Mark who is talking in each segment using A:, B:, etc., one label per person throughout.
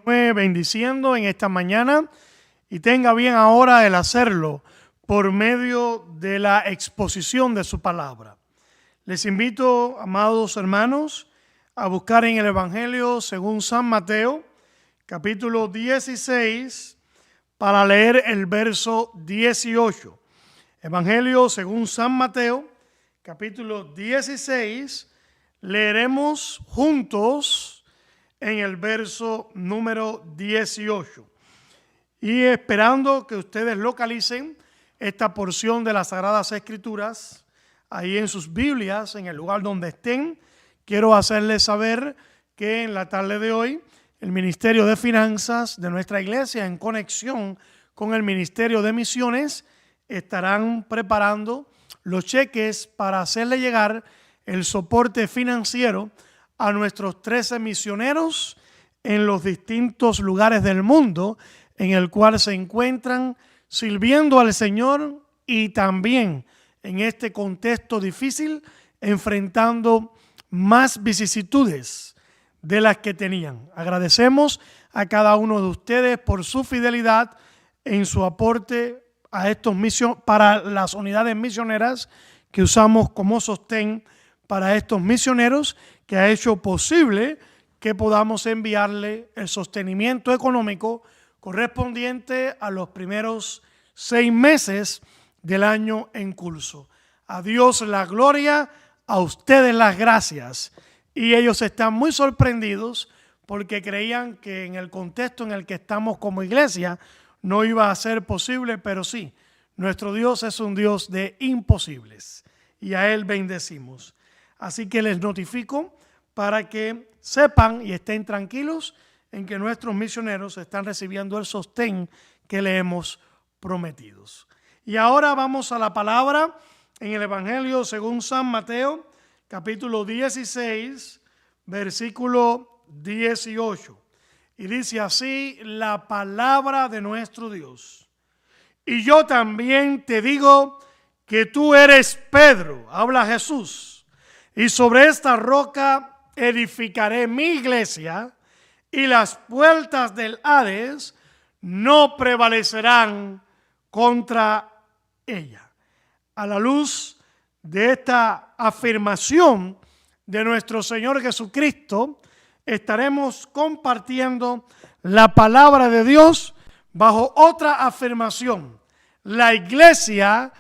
A: Bendiciendo en esta mañana y tenga bien ahora el hacerlo por medio de la exposición de su palabra. Les invito, amados hermanos, a buscar en el Evangelio según San Mateo, capítulo 16, para leer el verso 18. Evangelio según San Mateo, capítulo 16, leeremos juntos en el verso número 18. Y esperando que ustedes localicen esta porción de las Sagradas Escrituras ahí en sus Biblias, en el lugar donde estén, quiero hacerles saber que en la tarde de hoy el Ministerio de Finanzas de nuestra iglesia, en conexión con el Ministerio de Misiones, estarán preparando los cheques para hacerle llegar el soporte financiero a nuestros 13 misioneros en los distintos lugares del mundo en el cual se encuentran sirviendo al Señor y también en este contexto difícil enfrentando más vicisitudes de las que tenían. Agradecemos a cada uno de ustedes por su fidelidad en su aporte a estos para las unidades misioneras que usamos como sostén para estos misioneros, que ha hecho posible que podamos enviarle el sostenimiento económico correspondiente a los primeros 6 meses del año en curso. A Dios la gloria, a ustedes las gracias. Y ellos están muy sorprendidos porque creían que en el contexto en el que estamos como iglesia no iba a ser posible, pero sí, nuestro Dios es un Dios de imposibles y a Él bendecimos. Así que les notifico para que sepan y estén tranquilos en que nuestros misioneros están recibiendo el sostén que le hemos prometido. Y ahora vamos a la palabra en el Evangelio según San Mateo, capítulo 16, versículo 18. Y dice así la palabra de nuestro Dios. Y yo también te digo que tú eres Pedro, habla Jesús, y sobre esta roca edificaré mi iglesia, y las puertas del Hades no prevalecerán contra ella. A la luz de esta afirmación de nuestro Señor Jesucristo, estaremos compartiendo la palabra de Dios bajo otra afirmación. La iglesia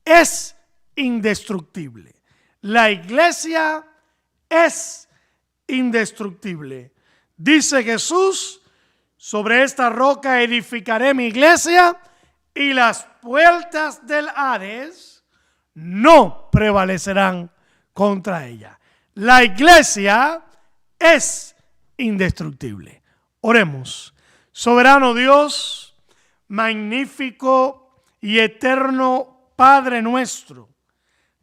A: es indestructible. La iglesia es indestructible. Dice Jesús, sobre esta roca edificaré mi iglesia y las puertas del Hades no prevalecerán contra ella. La iglesia es indestructible. Oremos. Soberano Dios, magnífico y eterno Padre nuestro,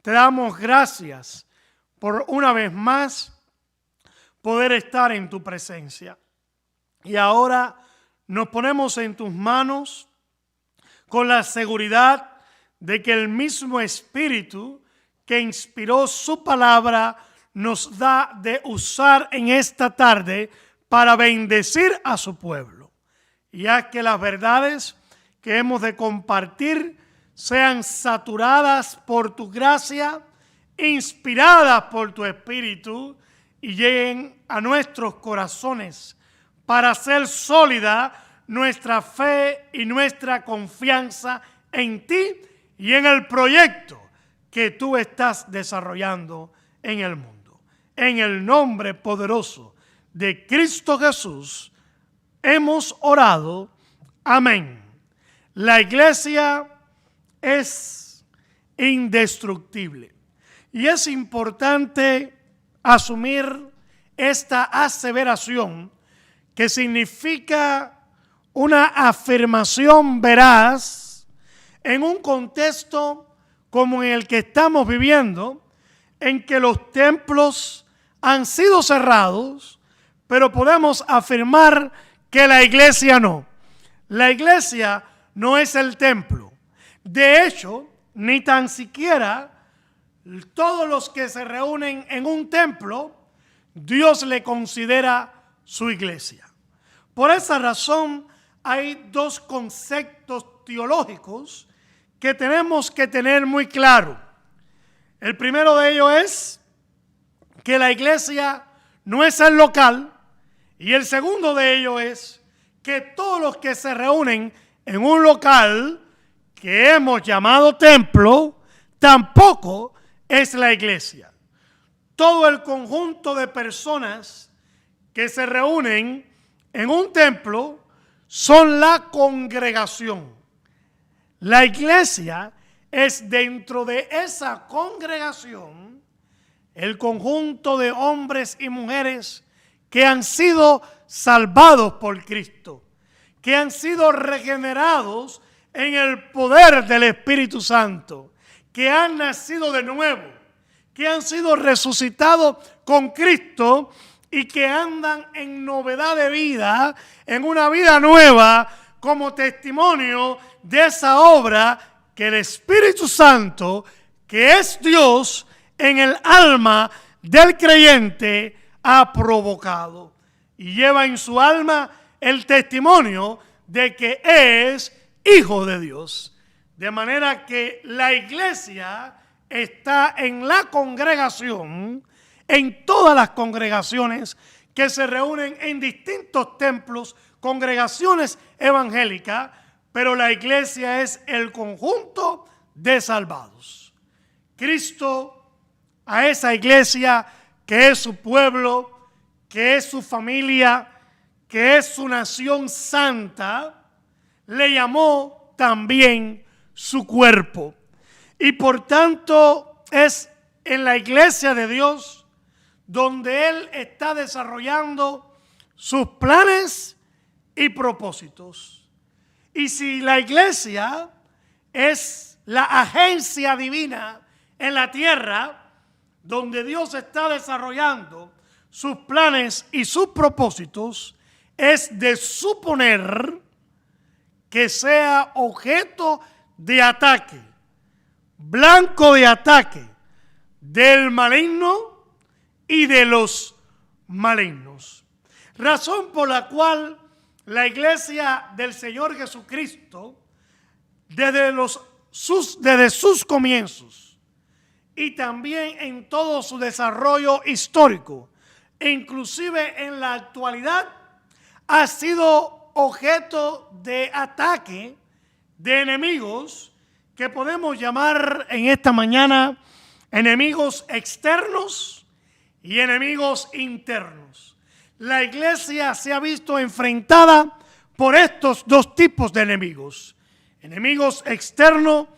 A: te damos gracias por una vez más poder estar en tu presencia. Y ahora nos ponemos en tus manos con la seguridad de que el mismo Espíritu que inspiró su palabra nos da de usar en esta tarde para bendecir a su pueblo. Y haz que las verdades que hemos de compartir sean saturadas por tu gracia, inspiradas por tu Espíritu y lleguen a nuestros corazones para hacer sólida nuestra fe y nuestra confianza en ti y en el proyecto que tú estás desarrollando en el mundo. En el nombre poderoso de Cristo Jesús hemos orado. Amén. La iglesia es indestructible. Y es importante asumir esta aseveración que significa una afirmación veraz en un contexto como en el que estamos viviendo, en que los templos han sido cerrados, pero podemos afirmar que la iglesia no. La iglesia no es el templo. De hecho, ni tan siquiera todos los que se reúnen en un templo, Dios le considera su iglesia. Por esa razón hay dos conceptos teológicos que tenemos que tener muy claro. El primero de ellos es que la iglesia no es el local, y el segundo de ellos es que todos los que se reúnen en un local que hemos llamado templo, tampoco es la iglesia. Todo el conjunto de personas que se reúnen en un templo son la congregación. La iglesia es dentro de esa congregación el conjunto de hombres y mujeres que han sido salvados por Cristo, que han sido regenerados en el poder del Espíritu Santo, que han nacido de nuevo, que han sido resucitados con Cristo y que andan en novedad de vida, en una vida nueva, como testimonio de esa obra que el Espíritu Santo, que es Dios, en el alma del creyente ha provocado. Y lleva en su alma el testimonio de que es hijo de Dios. De manera que la iglesia está en la congregación, en todas las congregaciones que se reúnen en distintos templos, congregaciones evangélicas, pero la iglesia es el conjunto de salvados. Cristo a esa iglesia que es su pueblo, que es su familia, que es su nación santa, le llamó también su cuerpo. Y por tanto es en la iglesia de Dios donde Él está desarrollando sus planes y propósitos. Y si la iglesia es la agencia divina en la tierra, donde Dios está desarrollando sus planes y sus propósitos, es de suponer que sea objeto de ataque, blanco de ataque del maligno y de los malignos. Razón por la cual la iglesia del Señor Jesucristo, desde sus comienzos y también en todo su desarrollo histórico, e inclusive en la actualidad, ha sido objeto de ataque de enemigos que podemos llamar en esta mañana enemigos externos y enemigos internos. La iglesia se ha visto enfrentada por estos dos tipos de enemigos: enemigos externos,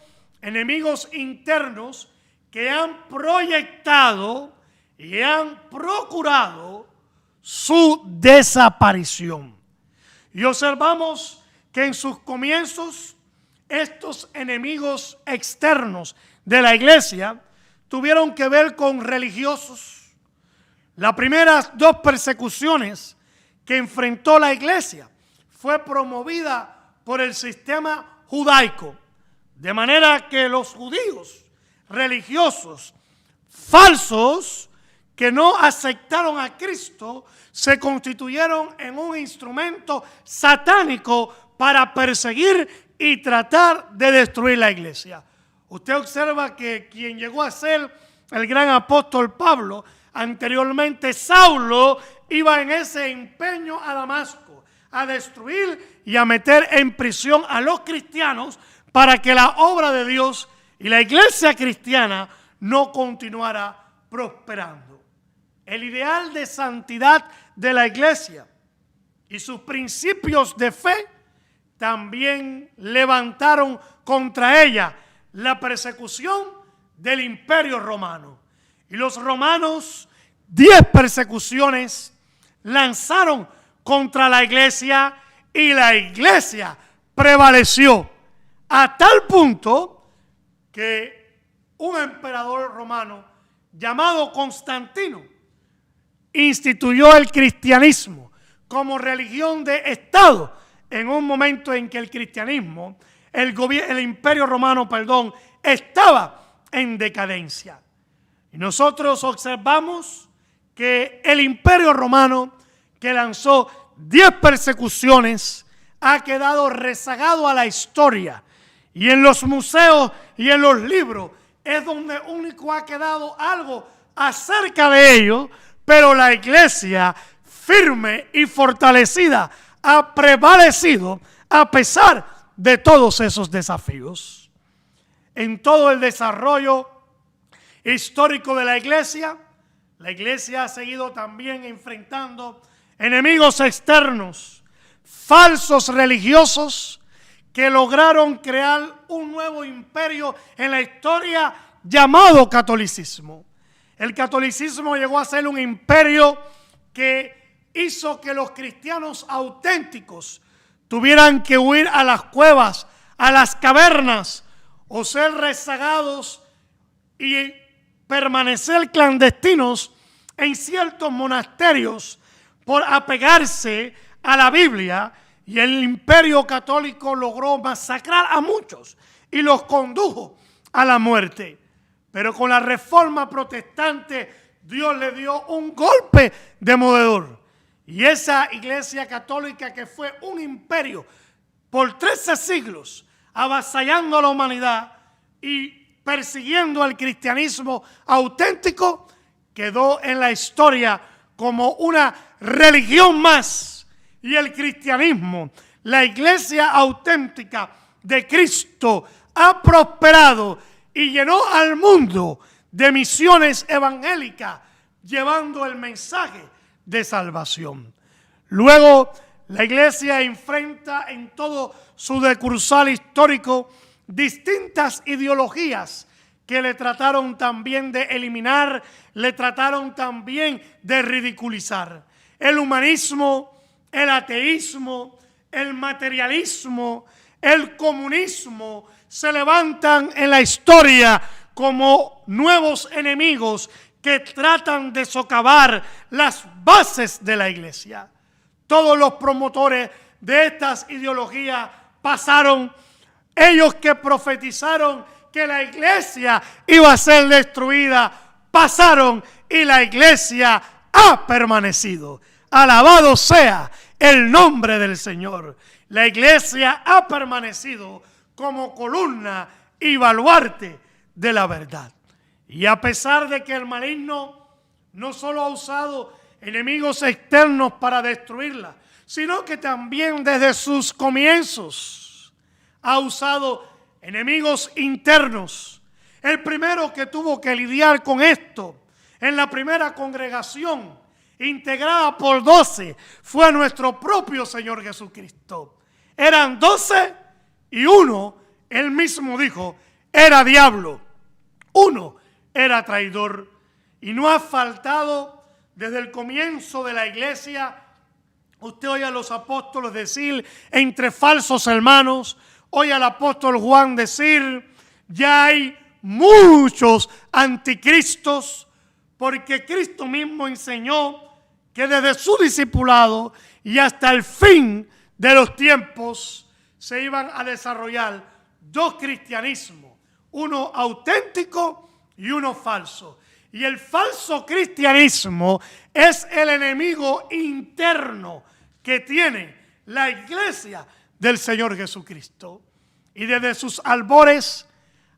A: enemigos internos, que han proyectado y han procurado su desaparición. Y observamos que en sus comienzos estos enemigos externos de la iglesia tuvieron que ver con religiosos. Las primeras dos persecuciones que enfrentó la iglesia fue promovida por el sistema judaico, de manera que los judíos religiosos falsos que no aceptaron a Cristo se constituyeron en un instrumento satánico para perseguir y tratar de destruir la iglesia. Usted observa que quien llegó a ser el gran apóstol Pablo, anteriormente Saulo, iba en ese empeño a Damasco a destruir y a meter en prisión a los cristianos para que la obra de Dios y la iglesia cristiana no continuara prosperando. El ideal de santidad de la iglesia y sus principios de fe también levantaron contra ella la persecución del Imperio Romano. Y los romanos 10 persecuciones lanzaron contra la iglesia y la iglesia prevaleció a tal punto que un emperador romano llamado Constantino instituyó el cristianismo como religión de Estado en un momento en que el cristianismo, el imperio romano, estaba en decadencia. Y nosotros observamos que el imperio romano, que lanzó 10 persecuciones ha quedado rezagado a la historia. Y en los museos y en los libros es donde único ha quedado algo acerca de ello, pero la iglesia firme y fortalecida ha prevalecido a pesar de todos esos desafíos. En todo el desarrollo histórico de la iglesia ha seguido también enfrentando enemigos externos, falsos religiosos, que lograron crear un nuevo imperio en la historia llamado catolicismo. El catolicismo llegó a ser un imperio que hizo que los cristianos auténticos tuvieran que huir a las cuevas, a las cavernas, o ser rezagados y permanecer clandestinos en ciertos monasterios por apegarse a la Biblia. Y el imperio católico logró masacrar a muchos y los condujo a la muerte. Pero con la reforma protestante, Dios le dio un golpe demoledor. Y esa iglesia católica, que fue un imperio por 13 siglos, avasallando a la humanidad y persiguiendo al cristianismo auténtico, quedó en la historia como una religión más. Y el cristianismo, la iglesia auténtica de Cristo, ha prosperado y llenó al mundo de misiones evangélicas, llevando el mensaje de salvación. Luego, la iglesia enfrenta en todo su decursal histórico distintas ideologías que le trataron también de eliminar, le trataron también de ridiculizar. El humanismo, el ateísmo, el materialismo, el comunismo se levantan en la historia como nuevos enemigos que tratan de socavar las bases de la iglesia. Todos los promotores de estas ideologías pasaron, ellos que profetizaron que la iglesia iba a ser destruida, pasaron y la iglesia ha permanecido. Alabado sea el nombre del Señor. La iglesia ha permanecido como columna y baluarte de la verdad. Y a pesar de que el maligno no solo ha usado enemigos externos para destruirla, sino que también desde sus comienzos ha usado enemigos internos. El primero que tuvo que lidiar con esto en la primera congregación, integrada por 12, fue nuestro propio Señor Jesucristo. Eran 12 y uno, él mismo dijo, era diablo. Uno era traidor. Y no ha faltado desde el comienzo de la iglesia. Usted oye a los apóstoles decir entre falsos hermanos, oye al apóstol Juan decir, ya hay muchos anticristos, porque Cristo mismo enseñó que desde su discipulado y hasta el fin de los tiempos se iban a desarrollar dos cristianismos, uno auténtico y uno falso. Y el falso cristianismo es el enemigo interno que tiene la iglesia del Señor Jesucristo. Y desde sus albores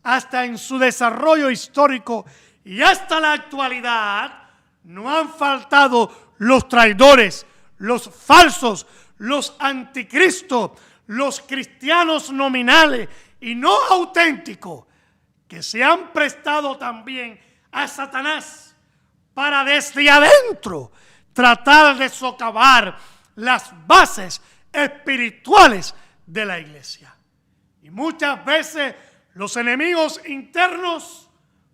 A: hasta en su desarrollo histórico y hasta la actualidad, no han faltado los traidores, los falsos, los anticristos, los cristianos nominales y no auténticos, que se han prestado también a Satanás para desde adentro tratar de socavar las bases espirituales de la iglesia. Y muchas veces los enemigos internos,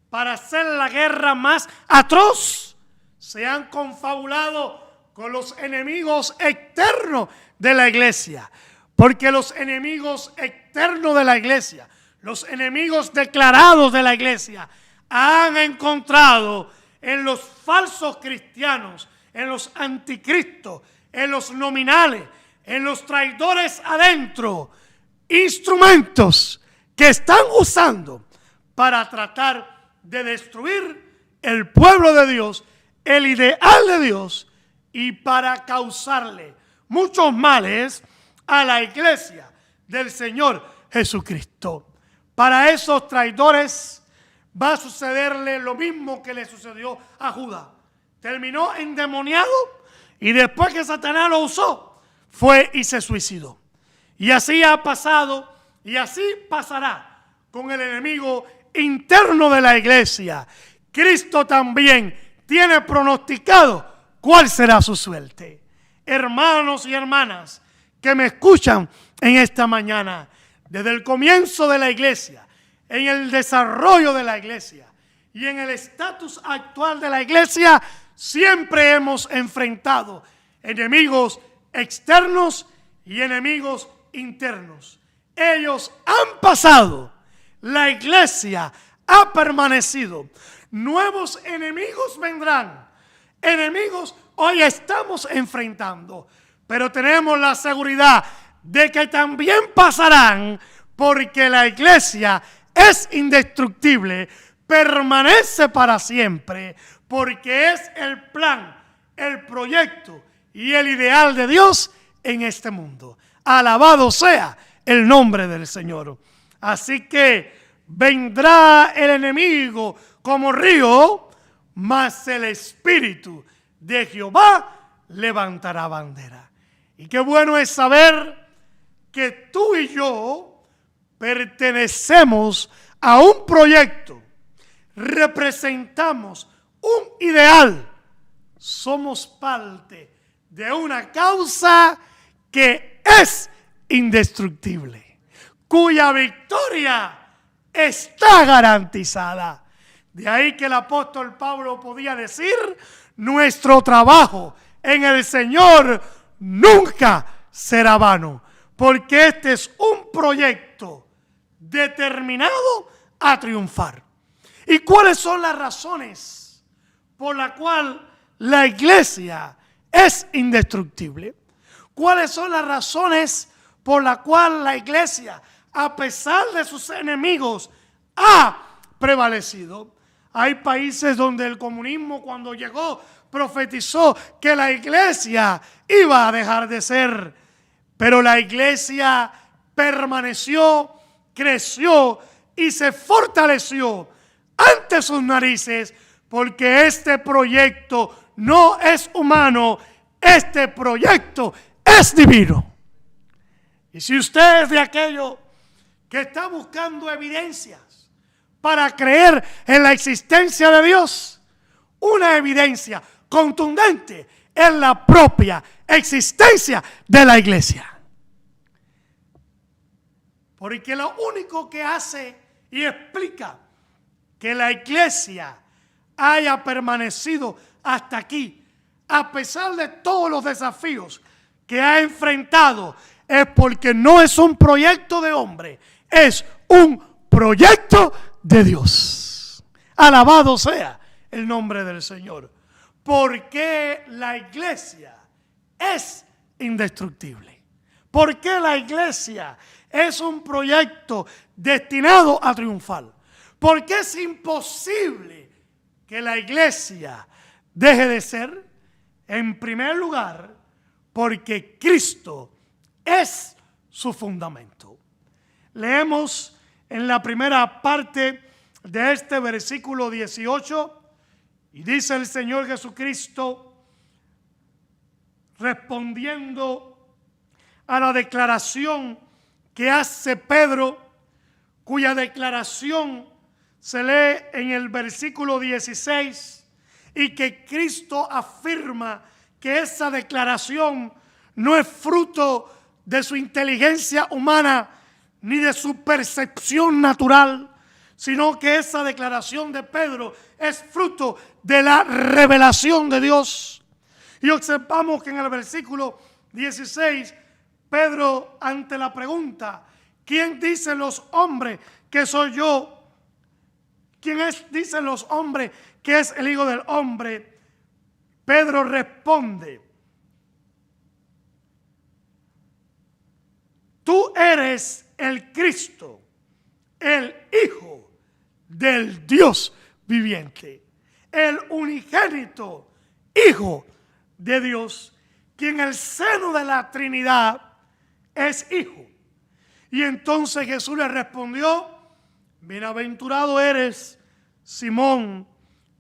A: para hacer la guerra más atroz, se han confabulado con los enemigos externos de la iglesia. Porque los enemigos externos de la iglesia, los enemigos declarados de la iglesia, han encontrado en los falsos cristianos, en los anticristos, en los nominales, en los traidores adentro, instrumentos que están usando para tratar de destruir el pueblo de Dios, el ideal de Dios, y para causarle muchos males a la iglesia del Señor Jesucristo. Para esos traidores va a sucederle lo mismo que le sucedió a Judas. Terminó endemoniado y después que Satanás lo usó, fue y se suicidó. Y así ha pasado y así pasará con el enemigo interno de la iglesia. Cristo también tiene pronosticado cuál será su suerte. Hermanos y hermanas que me escuchan en esta mañana, desde el comienzo de la iglesia, en el desarrollo de la iglesia y en el estatus actual de la iglesia, siempre hemos enfrentado enemigos externos y enemigos internos. Ellos han pasado, la iglesia ha permanecido. Nuevos enemigos vendrán. Enemigos hoy estamos enfrentando, pero tenemos la seguridad de que también pasarán, porque la iglesia es indestructible, permanece para siempre, porque es el plan, el proyecto y el ideal de Dios en este mundo. Alabado sea el nombre del Señor. Así que vendrá el enemigo como río, mas el Espíritu de Jehová levantará bandera. Y qué bueno es saber que tú y yo pertenecemos a un proyecto, representamos un ideal, somos parte de una causa que es indestructible, cuya victoria está garantizada. De ahí que el apóstol Pablo podía decir: nuestro trabajo en el Señor nunca será vano, porque este es un proyecto determinado a triunfar. ¿Y cuáles son las razones por las cuales la iglesia es indestructible? ¿Cuáles son las razones por las cuales la iglesia, a pesar de sus enemigos, ha prevalecido? Hay países donde el comunismo, cuando llegó, profetizó que la iglesia iba a dejar de ser, pero la iglesia permaneció, creció y se fortaleció ante sus narices, porque este proyecto no es humano, este proyecto es divino. Y si usted es de aquello que está buscando evidencias para creer en la existencia de Dios, una evidencia contundente es la propia existencia de la iglesia. Porque lo único que hace y explica que la iglesia haya permanecido hasta aquí, a pesar de todos los desafíos que ha enfrentado, es porque no es un proyecto de hombre, es un proyecto de Dios. Alabado sea el nombre del Señor. Porque la iglesia es indestructible. Porque la iglesia es un proyecto destinado a triunfar. Porque es imposible que la iglesia deje de ser. En primer lugar, porque Cristo es su fundamento. Leemos en la primera parte de este versículo 18, y dice el Señor Jesucristo, respondiendo a la declaración que hace Pedro, cuya declaración se lee en el versículo 16, y que Cristo afirma que esa declaración no es fruto de su inteligencia humana ni de su percepción natural, sino que esa declaración de Pedro es fruto de la revelación de Dios. Y observamos que en el versículo 16, Pedro, ante la pregunta, ¿quién dicen los hombres que soy yo? Dicen los hombres que es el Hijo del Hombre? Pedro responde: tú eres el Cristo, el Hijo del Dios viviente, el unigénito Hijo de Dios, que en el seno de la Trinidad es hijo. Y entonces Jesús le respondió: bienaventurado eres, Simón,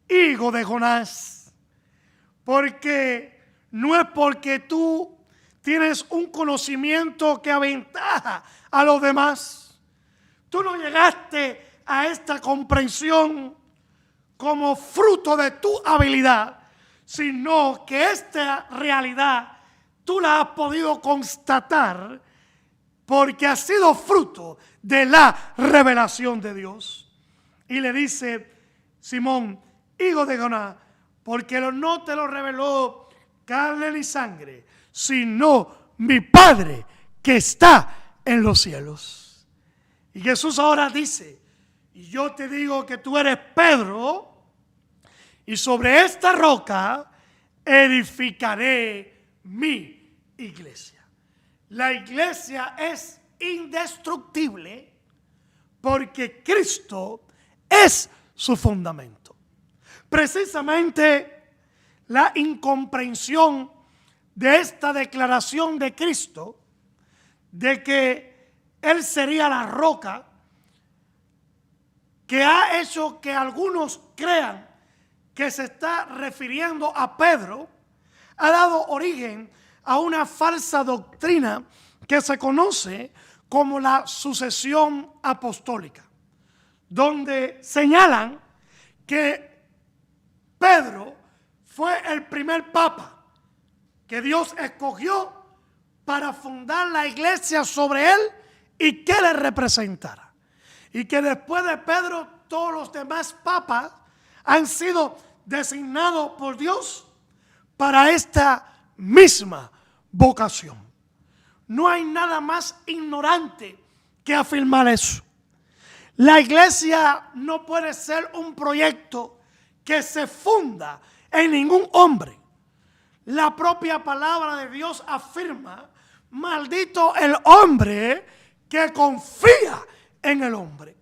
A: hijo de Jonás, porque no es porque tú tienes un conocimiento que aventaja a los demás. Tú no llegaste a esta comprensión como fruto de tu habilidad, sino que esta realidad tú la has podido constatar porque ha sido fruto de la revelación de Dios. Y le dice: Simón, hijo de Jonás, porque no te lo reveló carne ni sangre, sino mi Padre que está en los cielos. Y Jesús ahora dice: y yo te digo que tú eres Pedro, y sobre esta roca edificaré mi iglesia. La iglesia es indestructible porque Cristo es su fundamento. Precisamente la incomprensión de esta declaración de Cristo, de que Él sería la roca, que ha hecho que algunos crean que se está refiriendo a Pedro, ha dado origen a una falsa doctrina que se conoce como la sucesión apostólica, donde señalan que Pedro fue el primer papa que Dios escogió para fundar la iglesia sobre él y que le representara. Y que después de Pedro todos los demás papas han sido designados por Dios para esta misma vocación. No hay nada más ignorante que afirmar eso. La iglesia no puede ser un proyecto que se funda en ningún hombre. La propia palabra de Dios afirma: maldito el hombre que confía en el hombre.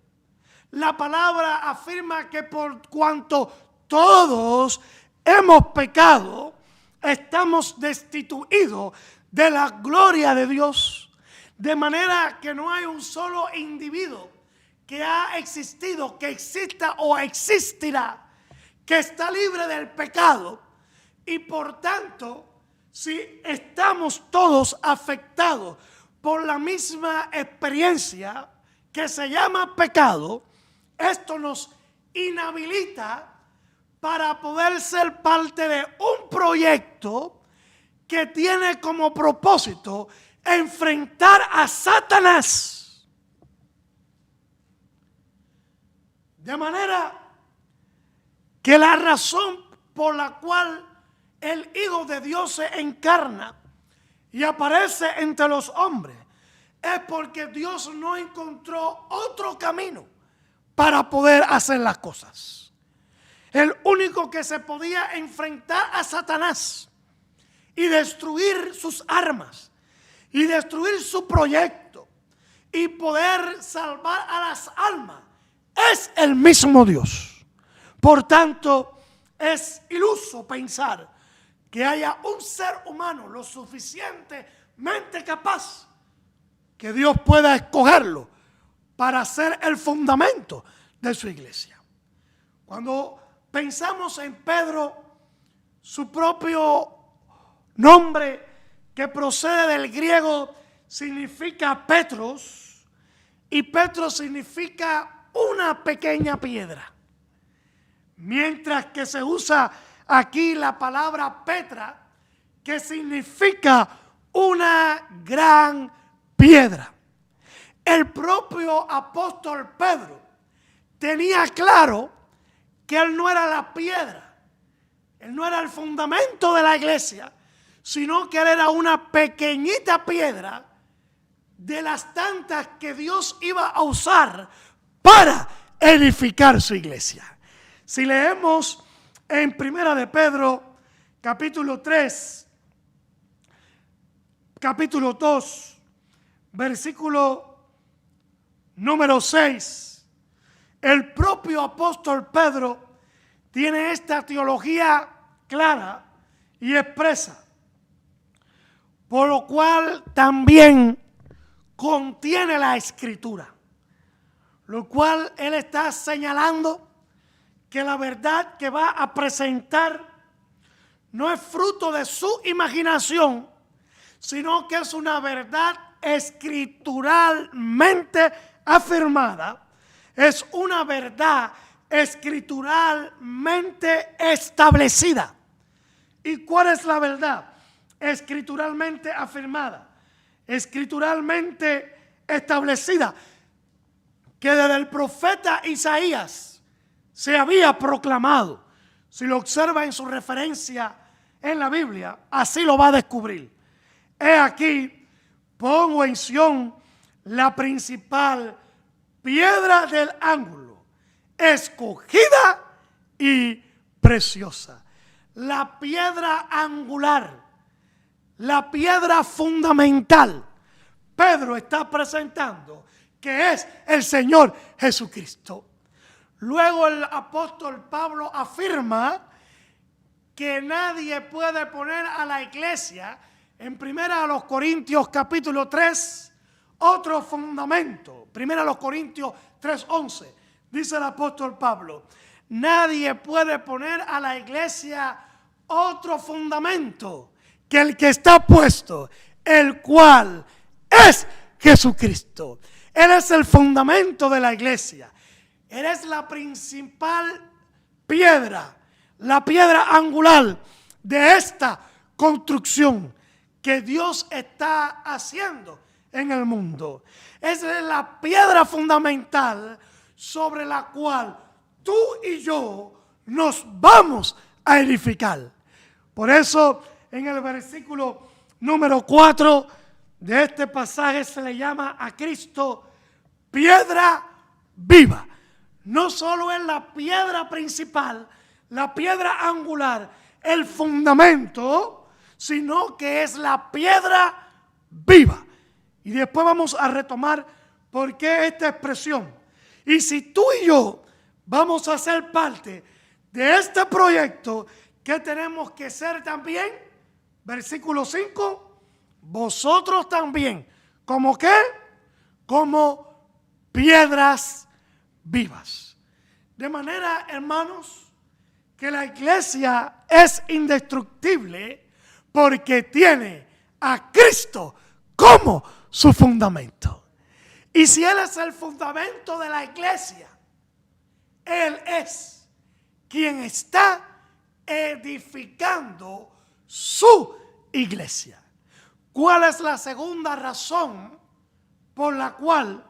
A: La palabra afirma que por cuanto todos hemos pecado, estamos destituidos de la gloria de Dios. De manera que no hay un solo individuo que ha existido, que exista o existirá, que está libre del pecado. Y por tanto, si estamos todos afectados por la misma experiencia que se llama pecado, esto nos inhabilita para poder ser parte de un proyecto que tiene como propósito enfrentar a Satanás. De manera que la razón por la cual el Hijo de Dios se encarna y aparece entre los hombres es porque Dios no encontró otro camino para poder hacer las cosas. El único que se podía enfrentar a Satanás y destruir sus armas y destruir su proyecto y poder salvar a las almas es el mismo Dios. Por tanto, es iluso pensar que haya un ser humano lo suficientemente capaz que Dios pueda escogerlo para ser el fundamento de su iglesia. Cuando pensamos en Pedro, su propio nombre, que procede del griego, significa Petros, y Petros significa una pequeña piedra. Mientras que se usa aquí la palabra Petra, que significa una gran piedra. El propio apóstol Pedro tenía claro que él no era la piedra, él no era el fundamento de la iglesia, sino que él era una pequeñita piedra de las tantas que Dios iba a usar para edificar su iglesia. Si leemos en Primera de Pedro, capítulo 3, capítulo 2, versículo número 6, el propio apóstol Pedro tiene esta teología clara y expresa. cual también contiene la Escritura. Lo cual él está señalando que la verdad que va a presentar no es fruto de su imaginación, sino que es una verdad escrituralmente afirmada, es una verdad escrituralmente establecida. ¿Y cuál es la verdad escrituralmente afirmada? Escrituralmente establecida, que desde el profeta Isaías se había proclamado. Si lo observa en su referencia en la Biblia, así lo va a descubrir. He aquí, pongo en Sión la principal piedra del ángulo, escogida y preciosa. La piedra angular, la piedra fundamental, Pedro está presentando que es el Señor Jesucristo. Luego el apóstol Pablo afirma que nadie puede poner a la iglesia, en 1 Corintios capítulo 3, otro fundamento. 1 Corintios 3:11, dice el apóstol Pablo, nadie puede poner a la iglesia otro fundamento que el que está puesto, el cual es Jesucristo. Él es el fundamento de la iglesia. Él es la principal piedra, la piedra angular de esta construcción que Dios está haciendo en el mundo. Esa es la piedra fundamental sobre la cual tú y yo nos vamos a edificar. Por eso en el versículo número 4 de este pasaje se le llama a Cristo piedra viva. No solo es la piedra principal, la piedra angular, el fundamento, sino que es la piedra viva. Y después vamos a retomar por qué esta expresión. Y si tú y yo vamos a ser parte de este proyecto, ¿qué tenemos que ser también? Versículo 5, vosotros también. ¿Cómo qué? Como piedras vivas. De manera, hermanos, que la iglesia es indestructible porque tiene a Cristo como su fundamento. Y si Él es el fundamento de la iglesia, Él es quien está edificando su iglesia. ¿Cuál es la segunda razón por la cual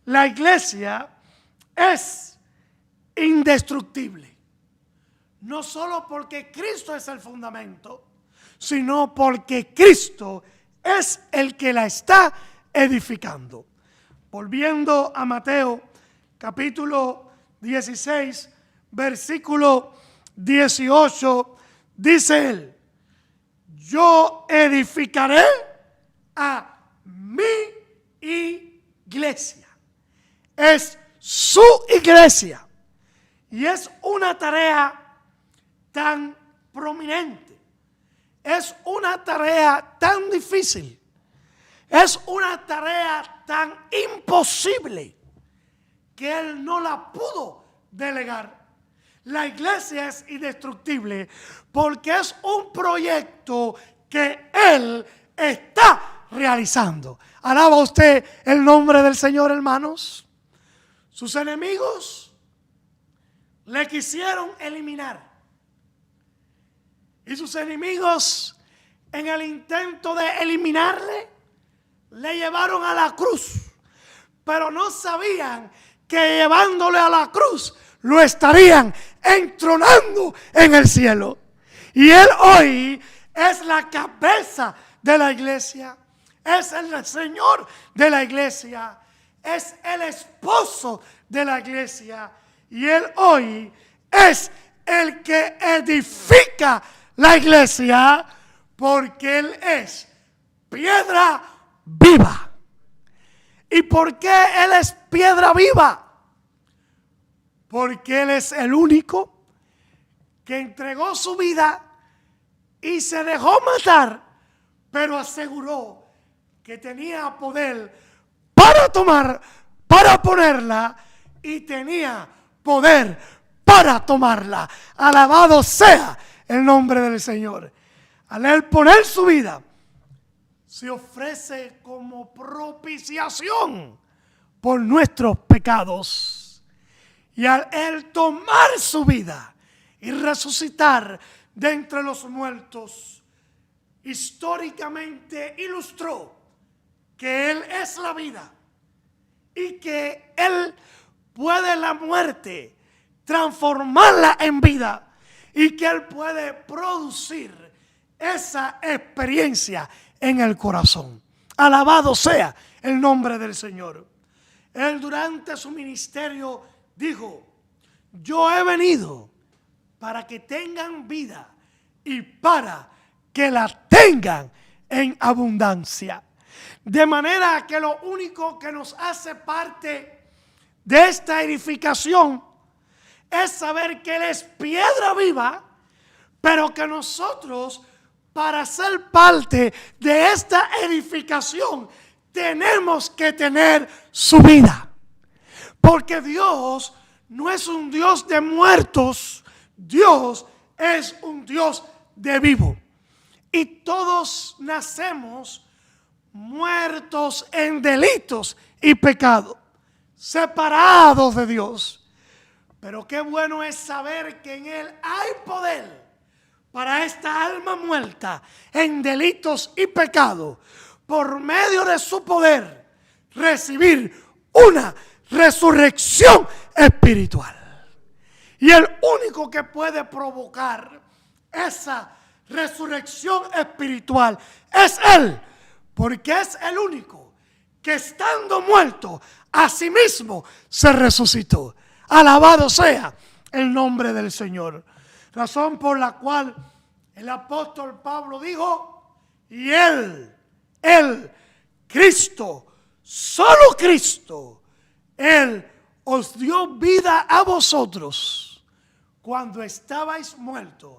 A: la iglesia es indestructible? No solo porque Cristo es el fundamento, sino porque Cristo es el que la está edificando. Volviendo a Mateo capítulo 16, versículo 18, dice él, yo edificaré a mi iglesia. Es su iglesia. Y es una tarea tan prominente. Es una tarea tan difícil. Es una tarea tan imposible que él no la pudo delegar. La iglesia es indestructible porque es un proyecto que él está realizando. ¿Alaba usted el nombre del Señor, hermanos? Sus enemigos le quisieron eliminar. Y sus enemigos, en el intento de eliminarle, le llevaron a la cruz. Pero no sabían que llevándole a la cruz lo estarían entronando en el cielo. Y él hoy es la cabeza de la iglesia. Es el Señor de la iglesia. Es el esposo de la iglesia. Y él hoy es el que edifica la iglesia, porque él es piedra viva. ¿Y por qué él es piedra viva? Porque él es el único que entregó su vida y se dejó matar pero aseguró que tenía poder para ponerla y tenía poder para tomarla. Alabado sea el nombre del Señor. Al él poner su vida, se ofrece como propiciación por nuestros pecados. Y al él tomar su vida y resucitar de entre los muertos, históricamente ilustró que él es la vida y que él puede la muerte transformarla en vida y que él puede producir esa experiencia en el corazón. Alabado sea el nombre del Señor. Él durante su ministerio dijo: yo he venido para que tengan vida y para que la tengan en abundancia. De manera que lo único que nos hace parte de esta edificación es saber que Él es piedra viva, pero que nosotros, para ser parte de esta edificación, tenemos que tener su vida. Porque Dios no es un Dios de muertos, Dios es un Dios de vivo. Y todos nacemos muertos en delitos y pecados, separados de Dios. Pero qué bueno es saber que en Él hay poder para esta alma muerta en delitos y pecados, por medio de su poder, recibir una resurrección espiritual. Y el único que puede provocar esa resurrección espiritual es Él, porque es el único que estando muerto a sí mismo se resucitó. Alabado sea el nombre del Señor. Razón por la cual el apóstol Pablo dijo: y Él, Cristo, solo Cristo, Él os dio vida a vosotros cuando estabais muertos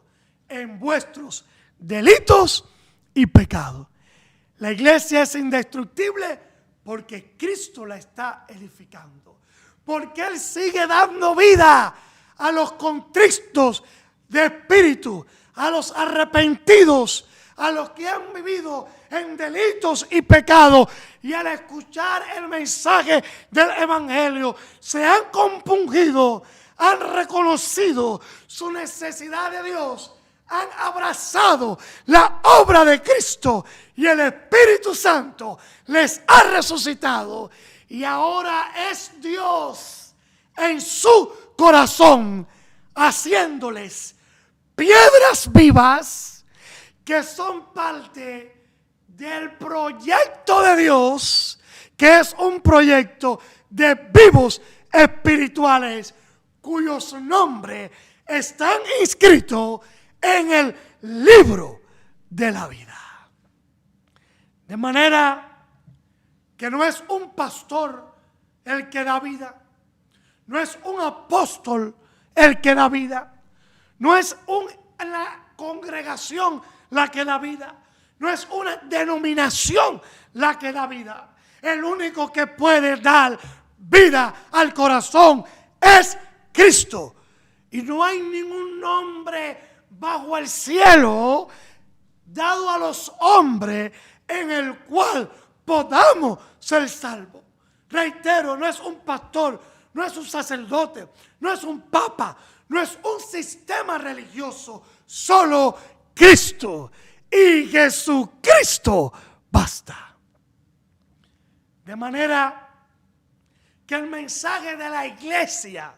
A: en vuestros delitos y pecados. La iglesia es indestructible porque Cristo la está edificando. Porque Él sigue dando vida a los contristos de espíritu, a los arrepentidos, a los que han vivido en delitos y pecados, y al escuchar el mensaje del Evangelio se han compungido, han reconocido su necesidad de Dios, han abrazado la obra de Cristo y el Espíritu Santo les ha resucitado, y ahora es Dios en su corazón haciéndoles piedras vivas que son parte del proyecto de Dios, que es un proyecto de vivos espirituales cuyos nombres están inscritos en el libro de la vida. De manera que no es un pastor el que da vida, no es un apóstol el que da vida, no es la congregación la que da vida, no es una denominación la que da vida. El único que puede dar vida al corazón es Cristo. Y no hay ningún nombre bajo el cielo dado a los hombres en el cual podamos ser salvos. Reitero, no es un pastor, no es un sacerdote, no es un papa, no es un sistema religioso, solo Cristo. Y Jesucristo basta. De manera que el mensaje de la iglesia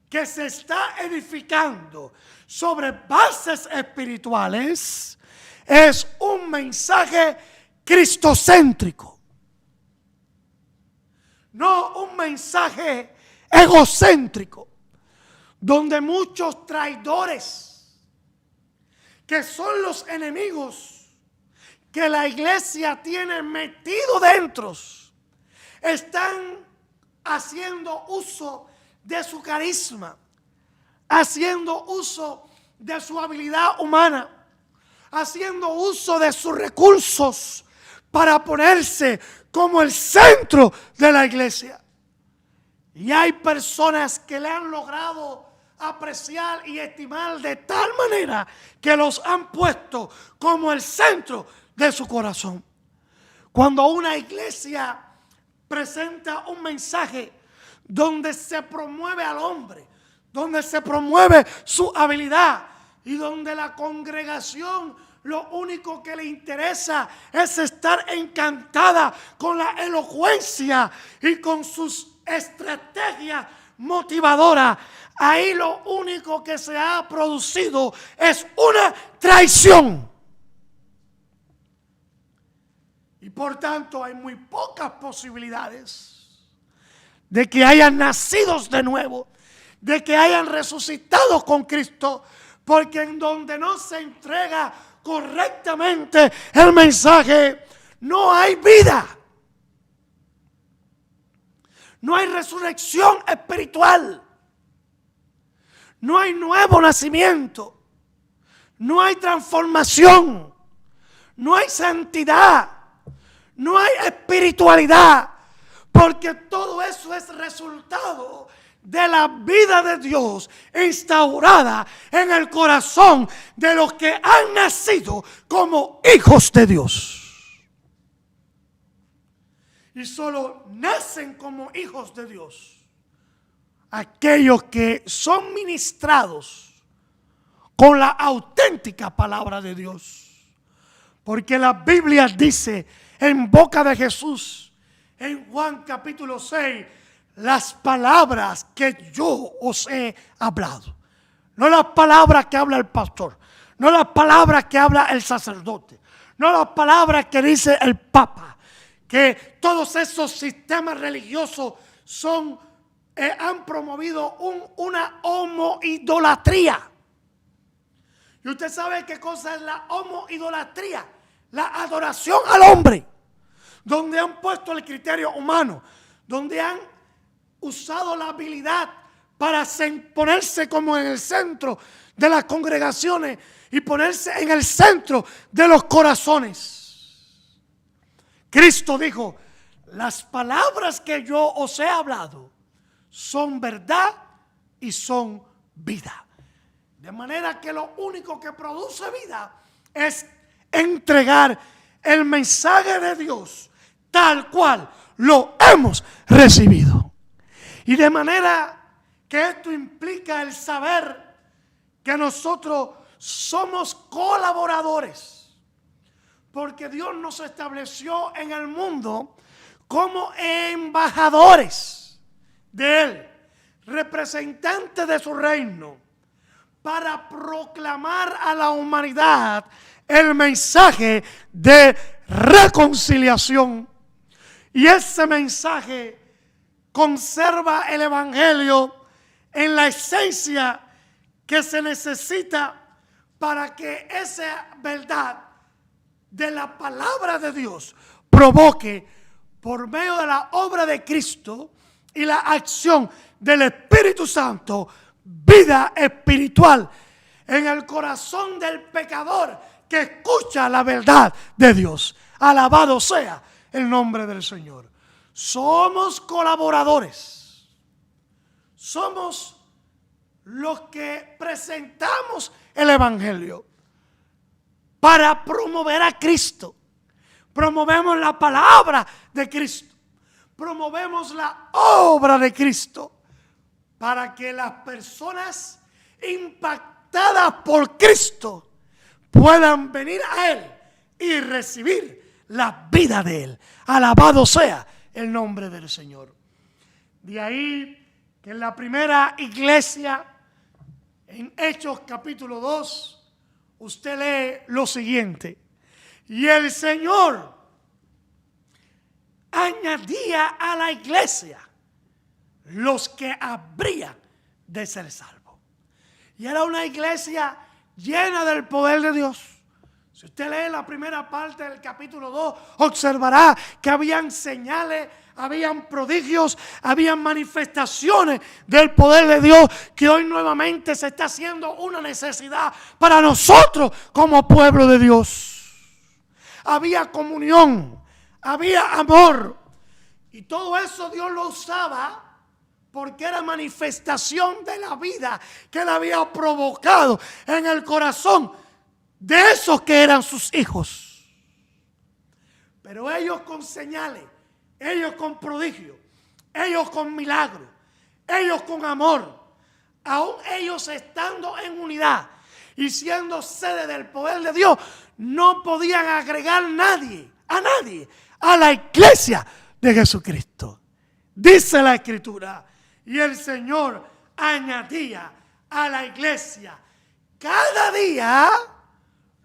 A: que se está edificando sobre bases espirituales es un mensaje cristocéntrico, no un mensaje egocéntrico, donde muchos traidores, que son los enemigos que la iglesia tiene metido dentro, están haciendo uso de su carisma, haciendo uso de su habilidad humana, haciendo uso de sus recursos para ponerse como el centro de la iglesia. Y hay personas que le han logrado apreciar y estimar de tal manera que los han puesto como el centro de su corazón. Cuando una iglesia presenta un mensaje donde se promueve al hombre, donde se promueve su habilidad y donde la congregación lo único que le interesa es estar encantada con la elocuencia y con sus estrategias motivadoras, ahí lo único que se ha producido es una traición. Y por tanto hay muy pocas posibilidades de que hayan nacido de nuevo, de que hayan resucitado con Cristo, porque en donde no se entrega correctamente el mensaje, no hay vida. No hay resurrección espiritual. No hay nuevo nacimiento. No hay transformación. No hay santidad. No hay espiritualidad. Porque todo eso es resultado de la vida de Dios instaurada en el corazón de los que han nacido como hijos de Dios. Y solo nacen como hijos de Dios aquellos que son ministrados con la auténtica palabra de Dios. Porque la Biblia dice en boca de Jesús, en Juan capítulo 6, las palabras que yo os he hablado. No las palabras que habla el pastor, no las palabras que habla el sacerdote, no las palabras que dice el papa, que todos esos sistemas religiosos han promovido una homoidolatría. Y usted sabe qué cosa es la homoidolatría, la adoración al hombre, donde han puesto el criterio humano, donde han usado la habilidad para ponerse como en el centro de las congregaciones y ponerse en el centro de los corazones. Cristo dijo, las palabras que yo os he hablado son verdad y son vida. De manera que lo único que produce vida es entregar el mensaje de Dios tal cual lo hemos recibido. Y de manera que esto implica el saber que nosotros somos colaboradores. Porque Dios nos estableció en el mundo como embajadores de Él, representantes de su reino, para proclamar a la humanidad el mensaje de reconciliación. Y ese mensaje conserva el evangelio en la esencia que se necesita para que esa verdad de la palabra de Dios provoque, por medio de la obra de Cristo y la acción del Espíritu Santo, vida espiritual en el corazón del pecador que escucha la verdad de Dios. Alabado sea el nombre del Señor. Somos colaboradores. Somos los que presentamos el evangelio para promover a Cristo. Promovemos la palabra de Cristo. Promovemos la obra de Cristo para que las personas impactadas por Cristo puedan venir a Él y recibir la vida de Él. Alabado sea el nombre del Señor. De ahí que en la primera iglesia, en Hechos capítulo 2, usted lee lo siguiente: y el Señor añadía a la iglesia los que habrían de ser salvos. Y era una iglesia llena del poder de Dios, Si usted lee la primera parte del capítulo 2, observará que habían señales, habían prodigios, habían manifestaciones del poder de Dios que hoy nuevamente se está haciendo una necesidad para nosotros como pueblo de Dios. Había comunión, había amor, y todo eso Dios lo usaba porque era manifestación de la vida que Él había provocado en el corazón de esos que eran sus hijos. Pero ellos con señales, ellos con prodigios, ellos con milagros, ellos con amor, aún ellos estando en unidad y siendo sede del poder de Dios, no podían agregar a nadie a la iglesia de Jesucristo. Dice la Escritura, y el Señor añadía a la iglesia cada día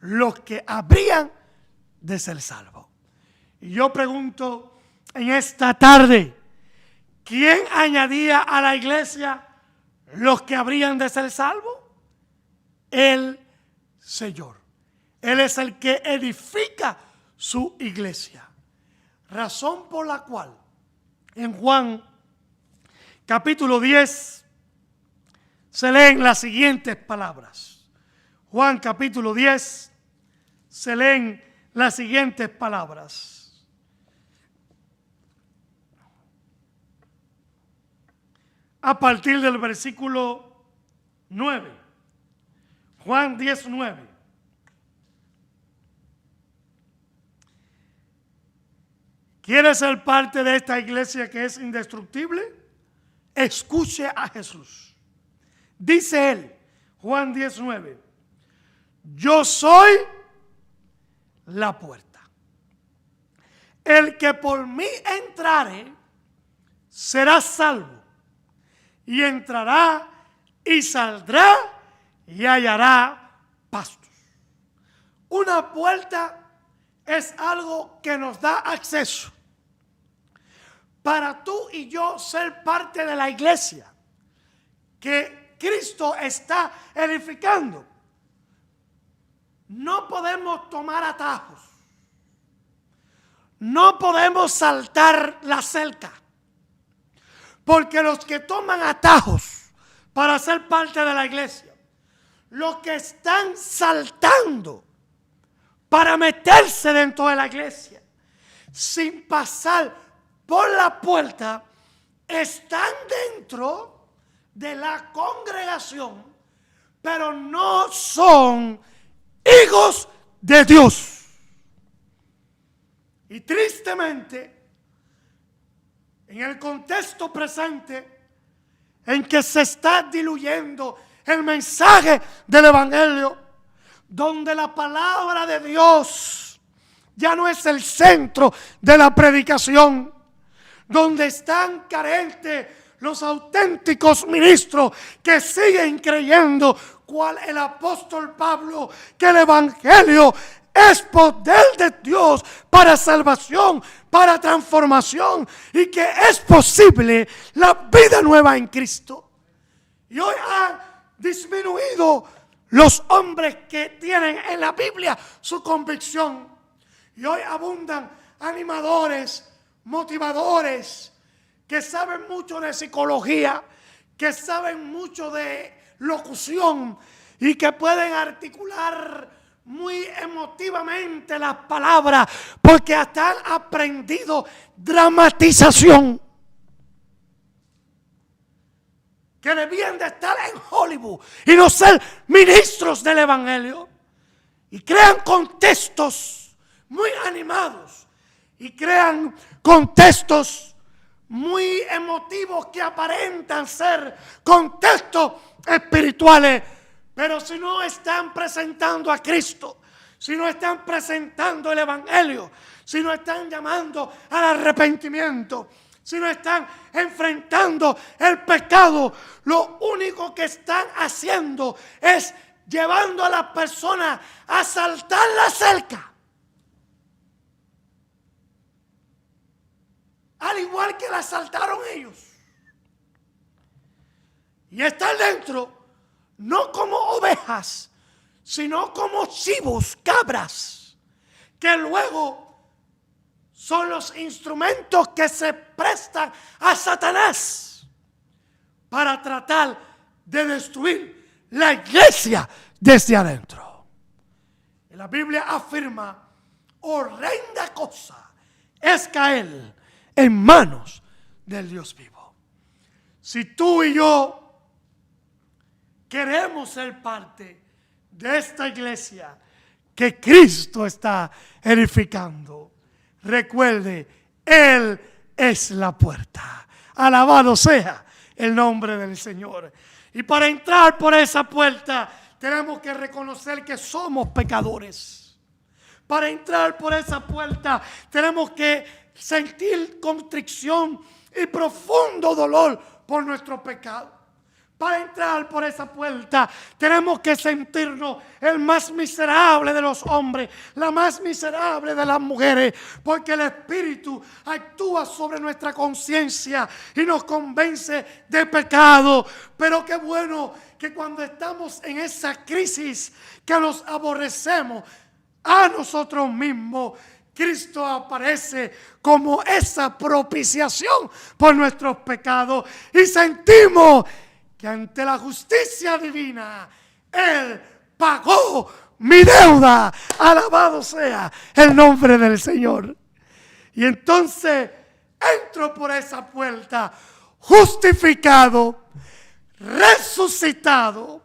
A: los que habrían de ser salvos. Y yo pregunto en esta tarde, ¿quién añadía a la iglesia los que habrían de ser salvos? El Señor. Él es el que edifica su iglesia. Razón por la cual en Juan capítulo 10 se leen las siguientes palabras. Juan capítulo 10 se leen las siguientes palabras. A partir del versículo 9. Juan 10, 9. ¿Quiere ser parte de esta iglesia que es indestructible? Escuche a Jesús. Dice él, Juan 10, 9. Yo soy la puerta. El que por mí entrare será salvo, y entrará y saldrá y hallará pastos. Una puerta es algo que nos da acceso para tú y yo ser parte de la iglesia que Cristo está edificando. No podemos tomar atajos. No podemos saltar la cerca. Porque los que toman atajos para ser parte de la iglesia, los que están saltando para meterse dentro de la iglesia, sin pasar por la puerta, están dentro de la congregación, pero no son hijos de Dios. Y tristemente, en el contexto presente en que se está diluyendo el mensaje del evangelio, donde la palabra de Dios ya no es el centro de la predicación, donde están carentes los auténticos ministros que siguen creyendo, cual el apóstol Pablo, que el evangelio es poder de Dios para salvación, para transformación, y que es posible la vida nueva en Cristo. Y hoy han disminuido los hombres que tienen en la Biblia su convicción. Y hoy abundan animadores, motivadores, que saben mucho de psicología, que saben mucho de locución y que pueden articular muy emotivamente las palabras, porque hasta han aprendido dramatización, que debían de estar en Hollywood y no ser ministros del evangelio, y crean contextos muy animados y crean contextos muy emotivos que aparentan ser contextos espirituales. Pero si no están presentando a Cristo, si no están presentando el evangelio, si no están llamando al arrepentimiento, si no están enfrentando el pecado, lo único que están haciendo es llevando a las personas a saltar la cerca. Al igual que la saltaron ellos. Y estar dentro, no como ovejas, sino como chivos, cabras, que luego son los instrumentos que se prestan a Satanás para tratar de destruir la iglesia desde adentro. Y la Biblia afirma: horrenda cosa es caer en manos del Dios vivo. Si tú y yo queremos ser parte de esta iglesia que Cristo está edificando, recuerde, Él es la puerta. Alabado sea el nombre del Señor. Y para entrar por esa puerta tenemos que reconocer que somos pecadores. Para entrar por esa puerta tenemos que sentir contrición y profundo dolor por nuestro pecado. Para entrar por esa puerta tenemos que sentirnos el más miserable de los hombres, la más miserable de las mujeres, porque el Espíritu actúa sobre nuestra conciencia y nos convence de pecado. Pero qué bueno que cuando estamos en esa crisis que nos aborrecemos a nosotros mismos, Cristo aparece como esa propiciación por nuestros pecados y sentimos que ante la justicia divina Él pagó mi deuda. Alabado sea el nombre del Señor. Y entonces entro por esa puerta justificado, resucitado,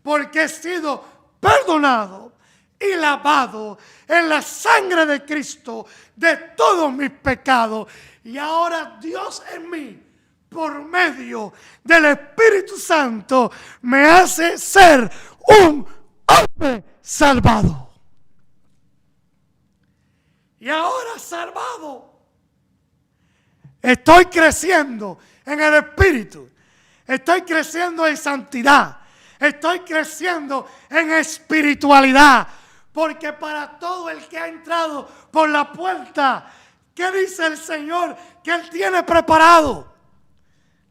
A: porque he sido perdonado y lavado en la sangre de Cristo de todos mis pecados. Y ahora Dios en mí, por medio del Espíritu Santo, me hace ser un hombre salvado. Y ahora salvado, estoy creciendo en el Espíritu, estoy creciendo en santidad, estoy creciendo en espiritualidad, porque para todo el que ha entrado por la puerta, ¿qué dice el Señor que Él tiene preparado?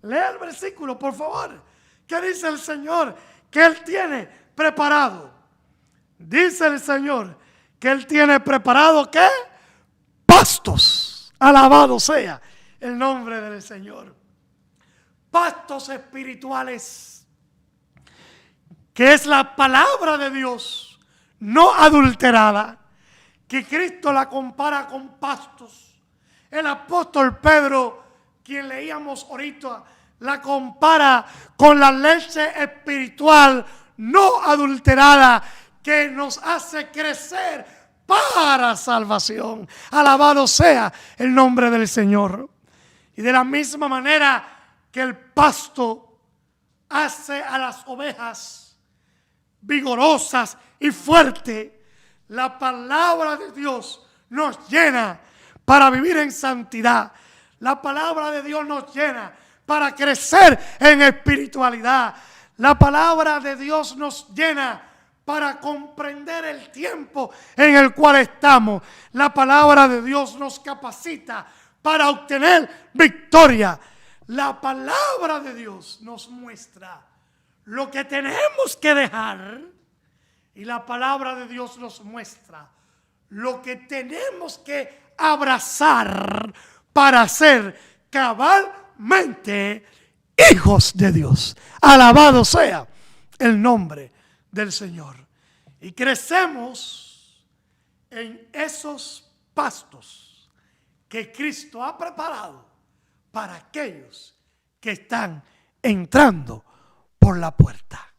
A: Lea el versículo, por favor. ¿Qué dice el Señor que Él tiene preparado? Dice el Señor que Él tiene preparado, ¿qué? Pastos. Alabado sea el nombre del Señor. Pastos espirituales, que es la palabra de Dios no adulterada, que Cristo la compara con pastos. El apóstol Pedro, quien leíamos ahorita, la compara con la leche espiritual no adulterada que nos hace crecer para salvación. Alabado sea el nombre del Señor. Y de la misma manera que el pasto hace a las ovejas vigorosas y fuertes, la palabra de Dios nos llena para vivir en santidad. La palabra de Dios nos llena para crecer en espiritualidad. La palabra de Dios nos llena para comprender el tiempo en el cual estamos. La palabra de Dios nos capacita para obtener victoria. La palabra de Dios nos muestra lo que tenemos que dejar, y la palabra de Dios nos muestra lo que tenemos que abrazar para ser cabalmente hijos de Dios. Alabado sea el nombre del Señor. Y crecemos en esos pastos que Cristo ha preparado para aquellos que están entrando por la puerta.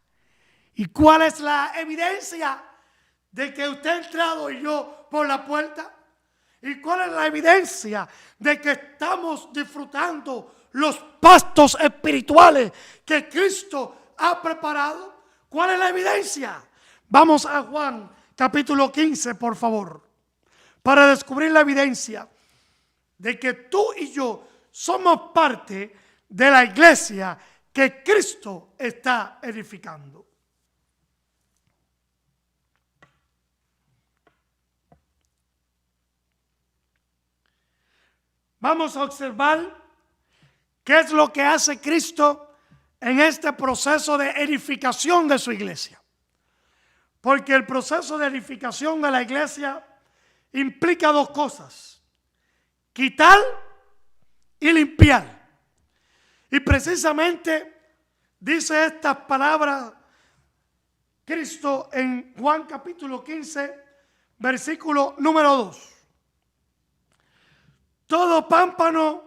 A: ¿Y cuál es la evidencia de que usted ha entrado y yo por la puerta? ¿Y cuál es la evidencia de que estamos disfrutando los pastos espirituales que Cristo ha preparado? ¿Cuál es la evidencia? Vamos a Juan capítulo 15, por favor, para descubrir la evidencia de que tú y yo somos parte de la iglesia que Cristo está edificando. Vamos a observar qué es lo que hace Cristo en este proceso de edificación de su iglesia. Porque el proceso de edificación de la iglesia implica dos cosas: quitar y limpiar. Y precisamente dice estas palabras Cristo en Juan capítulo 15, versículo número 2. Todo pámpano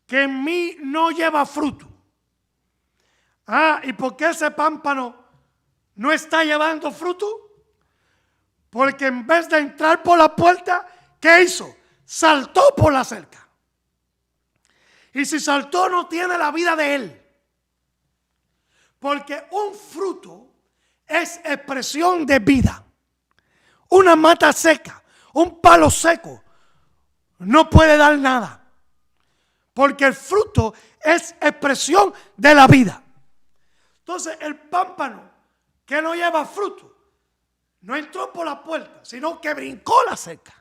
A: que en mí no lleva fruto. ¿Y por qué ese pámpano no está llevando fruto? Porque en vez de entrar por la puerta, ¿qué hizo? Saltó por la cerca. Y si saltó, no tiene la vida de él. Porque un fruto es expresión de vida. Una mata seca, un palo seco, no puede dar nada. Porque el fruto es expresión de la vida. Entonces el pámpano que no lleva fruto no entró por la puerta, sino que brincó la cerca.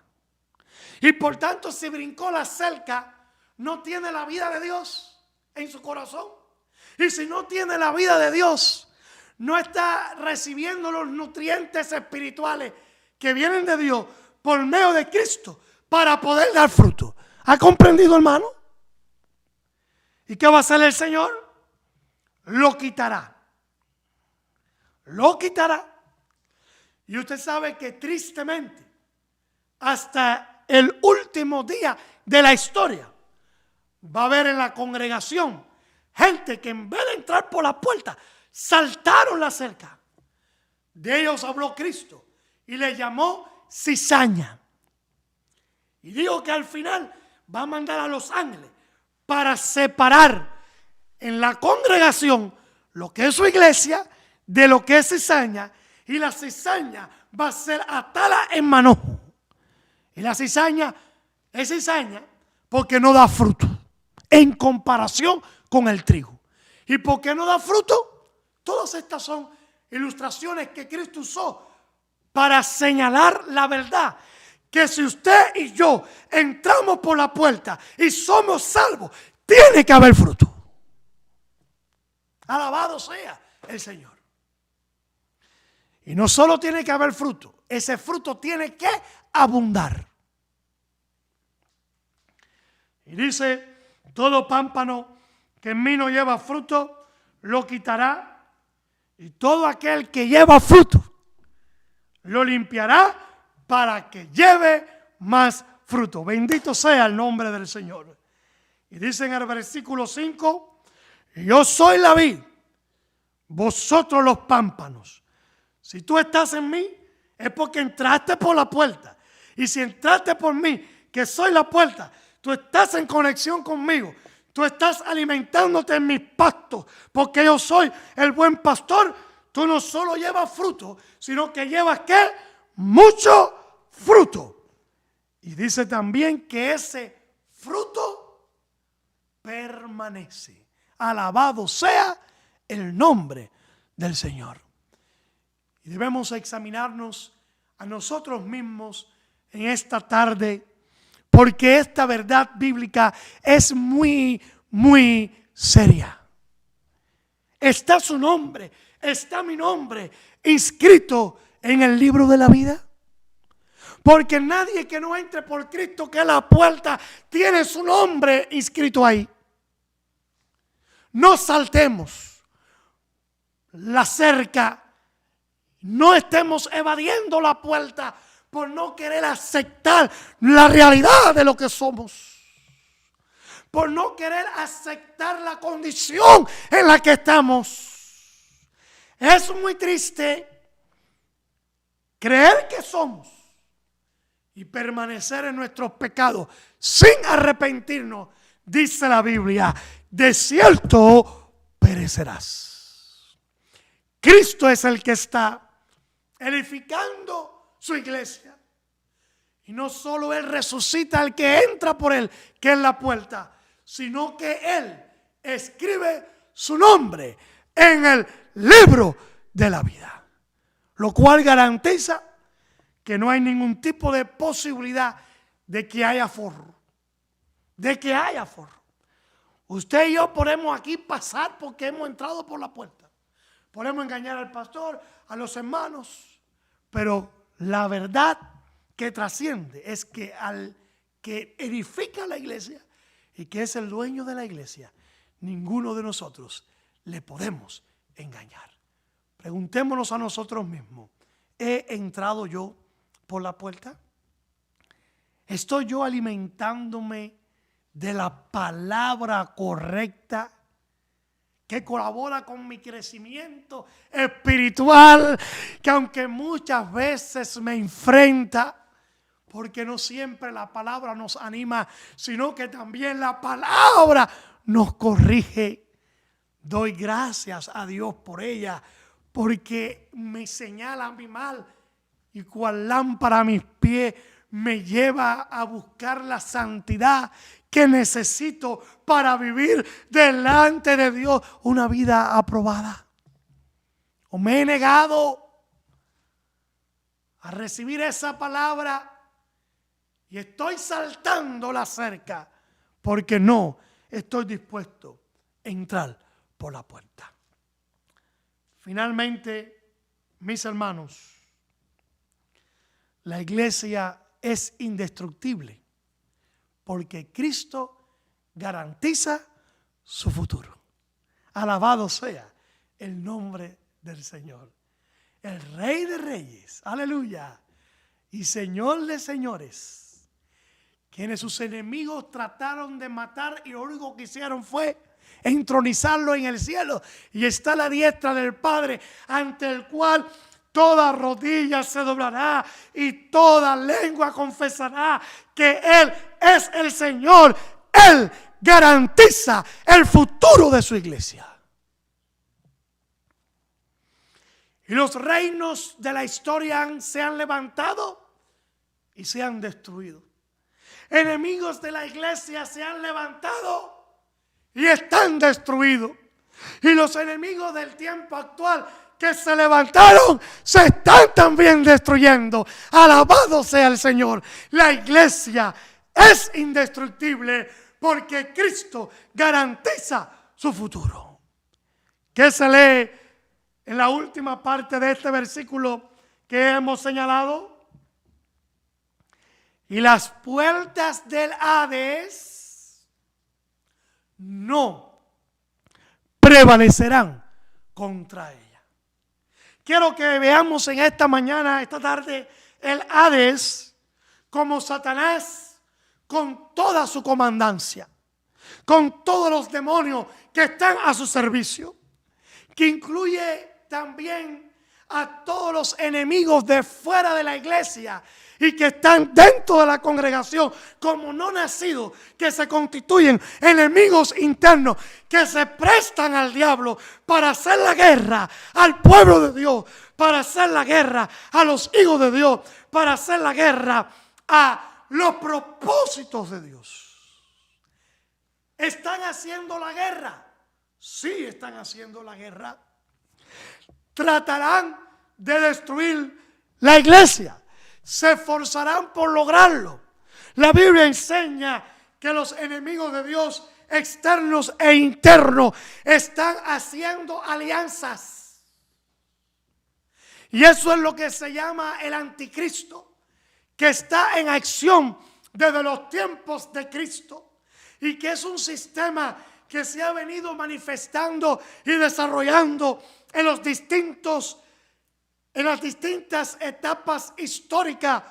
A: Y por tanto, si brincó la cerca, no tiene la vida de Dios en su corazón. Y si no tiene la vida de Dios, no está recibiendo los nutrientes espirituales que vienen de Dios por medio de Cristo para poder dar fruto. ¿Ha comprendido, hermano? ¿Y qué va a hacer el Señor? Lo quitará. Lo quitará. Y usted sabe que tristemente, hasta el último día de la historia, va a haber en la congregación gente que en vez de entrar por la puerta, saltaron la cerca. De ellos habló Cristo y le llamó cizaña. Y dijo que al final va a mandar a los ángeles para separar en la congregación lo que es su iglesia de lo que es cizaña. Y la cizaña va a ser atada en manojo. Y la cizaña es cizaña porque no da fruto en comparación con el trigo. ¿Y por qué no da fruto? Todas estas son ilustraciones que Cristo usó para señalar la verdad. Que si usted y yo entramos por la puerta y somos salvos, tiene que haber fruto. Alabado sea el Señor. Y no solo tiene que haber fruto, ese fruto tiene que abundar. Y dice, todo pámpano que en mí no lleva fruto, lo quitará. Y todo aquel que lleva fruto, lo limpiará para que lleve más fruto. Bendito sea el nombre del Señor. Y dice en el versículo 5, yo soy la vid, vosotros los pámpanos. Si tú estás en mí, es porque entraste por la puerta. Y si entraste por mí, que soy la puerta, tú estás en conexión conmigo. Tú estás alimentándote en mis pastos, porque yo soy el buen pastor. Tú no solo llevas fruto, sino que llevas ¿qué? Mucho fruto. Y dice también que ese fruto permanece. Alabado sea el nombre del Señor. Y debemos examinarnos a nosotros mismos en esta tarde, porque esta verdad bíblica es muy, muy seria. ¿Está su nombre, está mi nombre inscrito en el libro de la vida? Porque nadie que no entre por Cristo, que es la puerta, tiene su nombre inscrito ahí. No saltemos la cerca. No estemos evadiendo la puerta por no querer aceptar la realidad de lo que somos. Por no querer aceptar la condición en la que estamos. Es muy triste creer que somos y permanecer en nuestros pecados sin arrepentirnos. Dice la Biblia, de cierto perecerás. Cristo es el que está edificando su iglesia. Y no solo Él resucita al que entra por Él, que es la puerta, sino que Él escribe su nombre en el libro de la vida. Lo cual garantiza que no hay ningún tipo de posibilidad de que haya forro. De que haya forro. Usted y yo podemos aquí pasar porque hemos entrado por la puerta. podemos engañar al pastor, a los hermanos, pero la verdad que trasciende es que al que edifica la iglesia y que es el dueño de la iglesia, ninguno de nosotros le podemos engañar. Preguntémonos a nosotros mismos, ¿he entrado yo por la puerta? ¿Estoy yo alimentándome de la palabra correcta que colabora con mi crecimiento espiritual, que aunque muchas veces me enfrenta, porque no siempre la palabra nos anima, sino que también la palabra nos corrige? Doy gracias a Dios por ella, porque me señala mi mal y cual lámpara a mis pies me lleva a buscar la santidad que necesito para vivir delante de Dios una vida aprobada. O me he negado a recibir esa palabra y estoy saltando la cerca porque no estoy dispuesto a entrar por la puerta. Finalmente, mis hermanos, la iglesia es indestructible porque Cristo garantiza su futuro. Alabado sea el nombre del Señor. El Rey de Reyes, aleluya, y Señor de señores, quienes sus enemigos trataron de matar y lo único que hicieron fue entronizarlo en el cielo y está a la diestra del Padre, ante el cual toda rodilla se doblará y toda lengua confesará que Él es el Señor. Él garantiza el futuro de su iglesia. Y los reinos de la historia se han levantado y se han destruido. Enemigos de la iglesia se han levantado y están destruidos. Y los enemigos del tiempo actual que se levantaron se están también destruyendo. Alabado sea el Señor. La iglesia es indestructible porque Cristo garantiza su futuro. ¿Qué se lee en la última parte de este versículo que hemos señalado? Y las puertas del Hades no prevalecerán contra ella. Quiero que veamos en esta mañana, esta tarde, el Hades como Satanás con toda su comandancia, con todos los demonios que están a su servicio, que incluye también a todos los enemigos de fuera de la iglesia y que están dentro de la congregación como no nacidos, que se constituyen enemigos internos, que se prestan al diablo para hacer la guerra al pueblo de Dios, para hacer la guerra a los hijos de Dios, para hacer la guerra a los propósitos de Dios. ¿Están haciendo la guerra? Sí, están haciendo la guerra. Tratarán de destruir la iglesia. Se esforzarán por lograrlo. La Biblia enseña que los enemigos de Dios, externos e internos, están haciendo alianzas. Y eso es lo que se llama el anticristo, que está en acción desde los tiempos de Cristo y que es un sistema que se ha venido manifestando y desarrollando en las distintas etapas históricas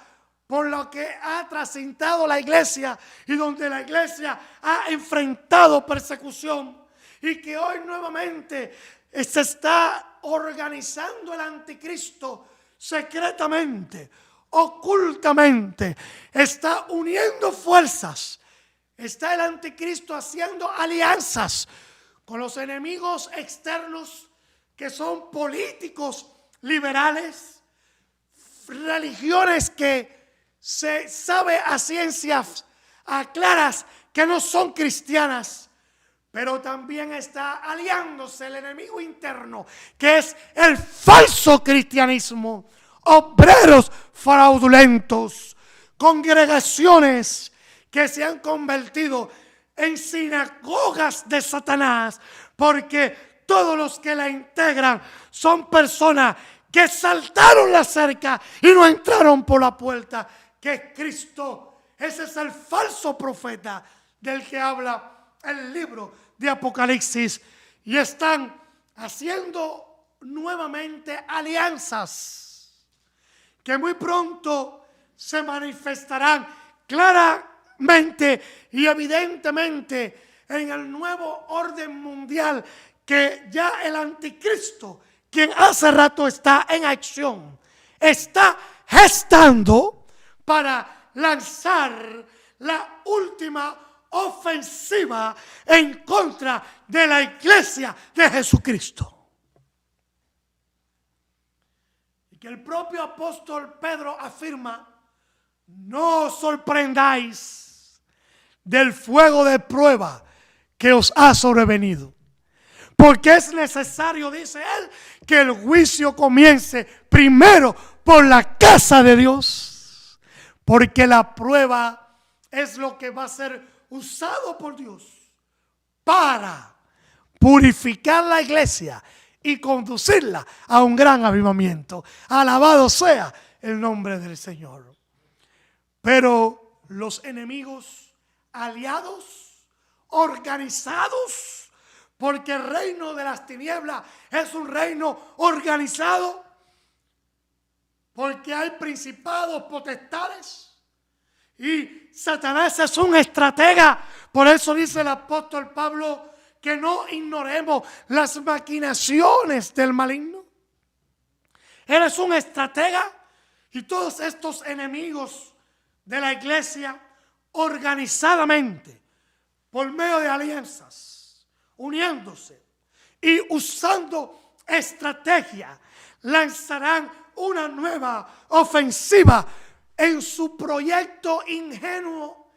A: por lo que ha transitado la iglesia y donde la iglesia ha enfrentado persecución, y que hoy nuevamente se está organizando el anticristo secretamente, ocultamente, está uniendo fuerzas. Está el anticristo haciendo alianzas con los enemigos externos que son políticos liberales, religiones que se sabe a ciencias claras que no son cristianas, pero también está aliándose el enemigo interno, que es el falso cristianismo, obreros fraudulentos, congregaciones que se han convertido en sinagogas de Satanás, porque todos los que la integran son personas que saltaron la cerca y no entraron por la puerta, que es Cristo. Ese es el falso profeta del que habla el libro de Apocalipsis. Y están haciendo nuevamente alianzas que muy pronto se manifestarán claramente y evidentemente en el nuevo orden mundial que ya el anticristo, quien hace rato está en acción, está gestando para lanzar la última ofensiva en contra de la iglesia de Jesucristo. Y que el propio apóstol Pedro afirma: no os sorprendáis del fuego de prueba que os ha sobrevenido, porque es necesario, dice él, que el juicio comience primero por la casa de Dios, porque la prueba es lo que va a ser usado por Dios para purificar la iglesia y conducirla a un gran avivamiento. Alabado sea el nombre del Señor. Pero los enemigos aliados, organizados, porque el reino de las tinieblas es un reino organizado, porque hay principados, potestades, y Satanás es un estratega. Por eso dice el apóstol Pablo que no ignoremos las maquinaciones del maligno. Él es un estratega, y todos estos enemigos de la iglesia, organizadamente, por medio de alianzas, uniéndose y usando estrategia, lanzarán una nueva ofensiva en su proyecto ingenuo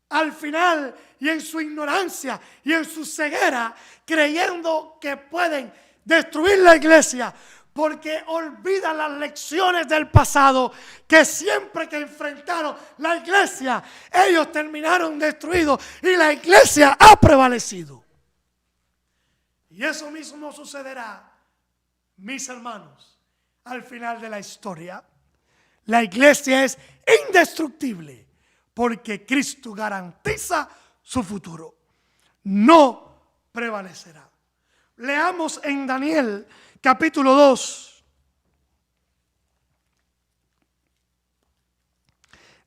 A: al final, y en su ignorancia y en su ceguera, creyendo que pueden destruir la iglesia, porque olvidan las lecciones del pasado, que siempre que enfrentaron la iglesia, ellos terminaron destruidos y la iglesia ha prevalecido. Y eso mismo sucederá, mis hermanos, al final de la historia. La iglesia es indestructible porque Cristo garantiza su futuro. No prevalecerá. Leamos en Daniel capítulo 2.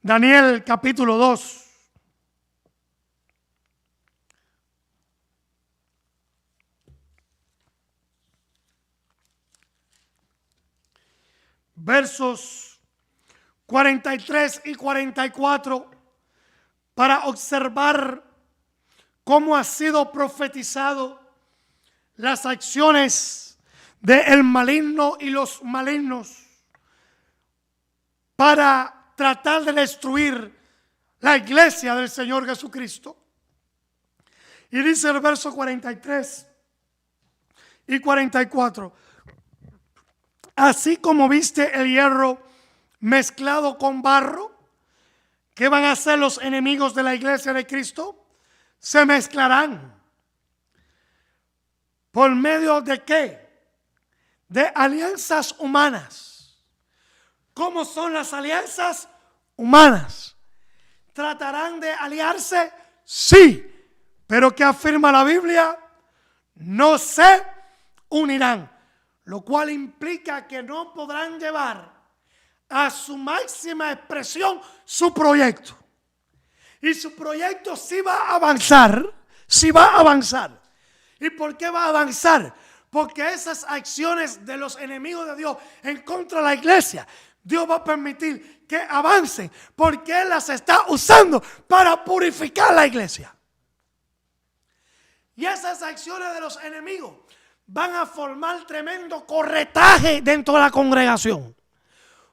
A: Daniel capítulo 2. Versos 43 y 44, para observar cómo ha sido profetizado las acciones del maligno y los malignos para tratar de destruir la iglesia del Señor Jesucristo. Y dice el verso 43 y 44: así como viste el hierro mezclado con barro, ¿qué van a hacer los enemigos de la iglesia de Cristo? Se mezclarán. ¿Por medio de qué? De alianzas humanas. ¿Cómo son las alianzas humanas? ¿Tratarán de aliarse? Sí. ¿Pero qué afirma la Biblia? No se unirán. Lo cual implica que no podrán llevar a su máxima expresión su proyecto. Y su proyecto sí va a avanzar, sí va a avanzar. ¿Y por qué va a avanzar? Porque esas acciones de los enemigos de Dios en contra de la iglesia, Dios va a permitir que avancen, porque Él las está usando para purificar la iglesia. Y esas acciones de los enemigos van a formar tremendo corretaje dentro de la congregación.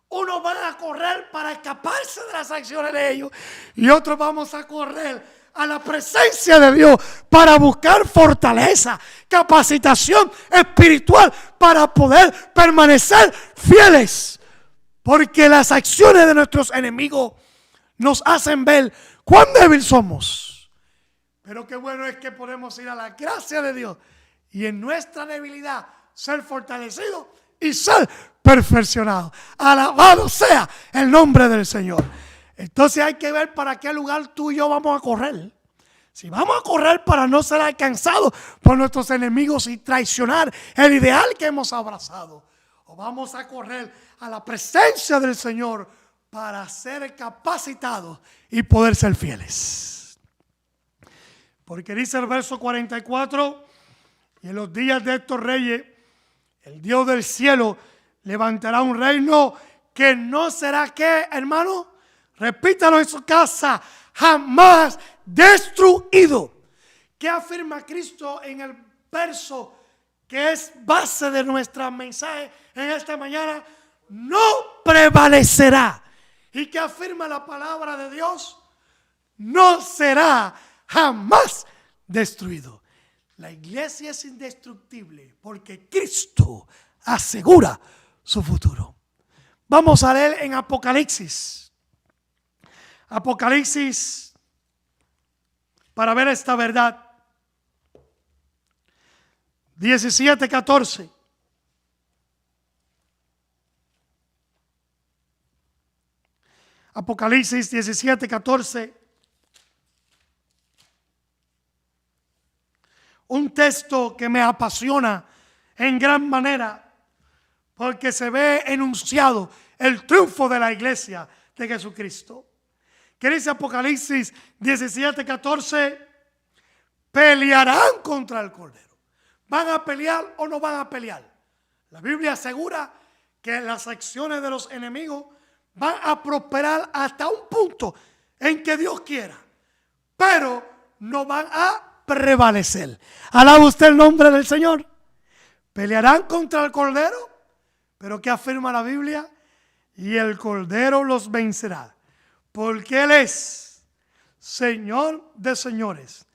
A: Unos van a correr para escaparse de las acciones de ellos, y otros vamos a correr a la presencia de Dios para buscar fortaleza, capacitación espiritual para poder permanecer fieles. Porque las acciones de nuestros enemigos nos hacen ver cuán débil somos. Pero qué bueno es que podemos ir a la gracia de Dios y en nuestra debilidad ser fortalecidos y ser perfeccionados. Alabado sea el nombre del Señor. Entonces hay que ver para qué lugar tú y yo vamos a correr. Si vamos a correr para no ser alcanzados por nuestros enemigos y traicionar el ideal que hemos abrazado, o vamos a correr a la presencia del Señor para ser capacitados y poder ser fieles. Porque dice el verso 44, y en los días de estos reyes, el Dios del cielo levantará un reino que no será, ¿qué, hermano? Repítalo en su casa, jamás destruido. ¿Qué afirma Cristo en el verso que es base de nuestra mensaje en esta mañana? No prevalecerá. ¿Y qué afirma la palabra de Dios? No será jamás destruido. La iglesia es indestructible porque Cristo asegura su futuro. Vamos a leer en Apocalipsis. Apocalipsis, para ver esta verdad. 17:14. Apocalipsis 17:14. Un texto que me apasiona en gran manera porque se ve enunciado el triunfo de la iglesia de Jesucristo. ¿Qué dice Apocalipsis 17:14? Pelearán contra el Cordero. ¿Van a pelear o no van a pelear? La Biblia asegura que las acciones de los enemigos van a prosperar hasta un punto en que Dios quiera, pero no van a prevalecer. Alaba usted el nombre del Señor. Pelearán contra el Cordero, pero ¿qué afirma la Biblia? Y el Cordero los vencerá, porque Él es Señor de señores,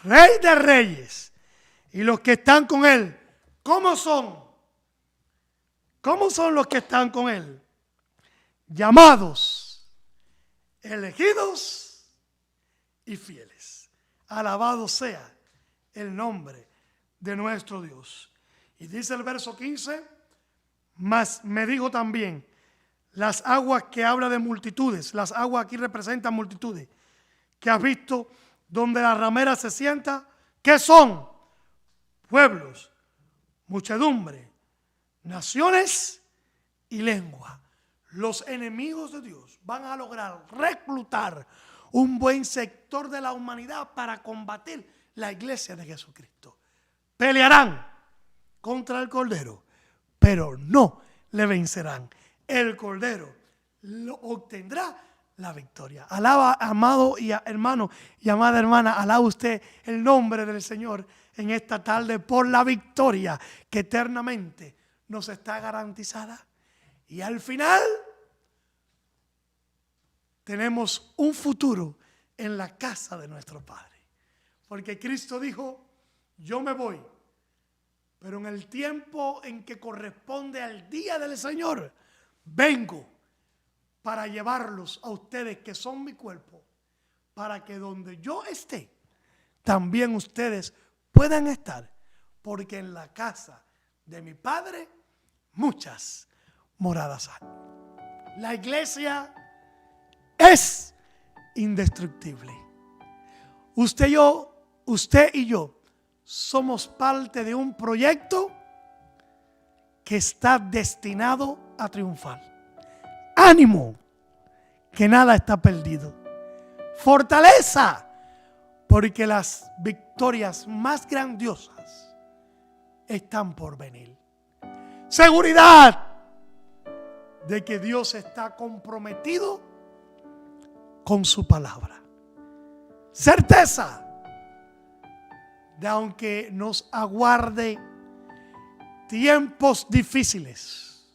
A: Rey de reyes, y los que están con Él, ¿cómo son? ¿Cómo son los que están con Él? Llamados, elegidos y fieles. Alabado sea el nombre de nuestro Dios. Y dice el verso 15, mas me dijo también, las aguas que habla de multitudes, las aguas aquí representan multitudes, que has visto donde la ramera se sienta, ¿qué son? Pueblos, muchedumbre, naciones y lengua. Los enemigos de Dios van a lograr reclutar un buen sector de la humanidad para combatir la iglesia de Jesucristo. Pelearán contra el Cordero, pero no le vencerán. El Cordero obtendrá la victoria. Alaba, amado y hermano y amada hermana, alaba usted el nombre del Señor en esta tarde por la victoria que eternamente nos está garantizada. Y al final tenemos un futuro en la casa de nuestro Padre. Porque Cristo dijo, yo me voy, pero en el tiempo en que corresponde al día del Señor, vengo para llevarlos a ustedes que son mi cuerpo, para que donde yo esté, también ustedes puedan estar, porque en la casa de mi Padre muchas moradas hay. La iglesia es indestructible. Usted y yo somos parte de un proyecto que está destinado a triunfar. Ánimo, que nada está perdido. Fortaleza, porque las victorias más grandiosas están por venir. Seguridad de que Dios está comprometido con su palabra. Certeza de aunque nos aguarde tiempos difíciles,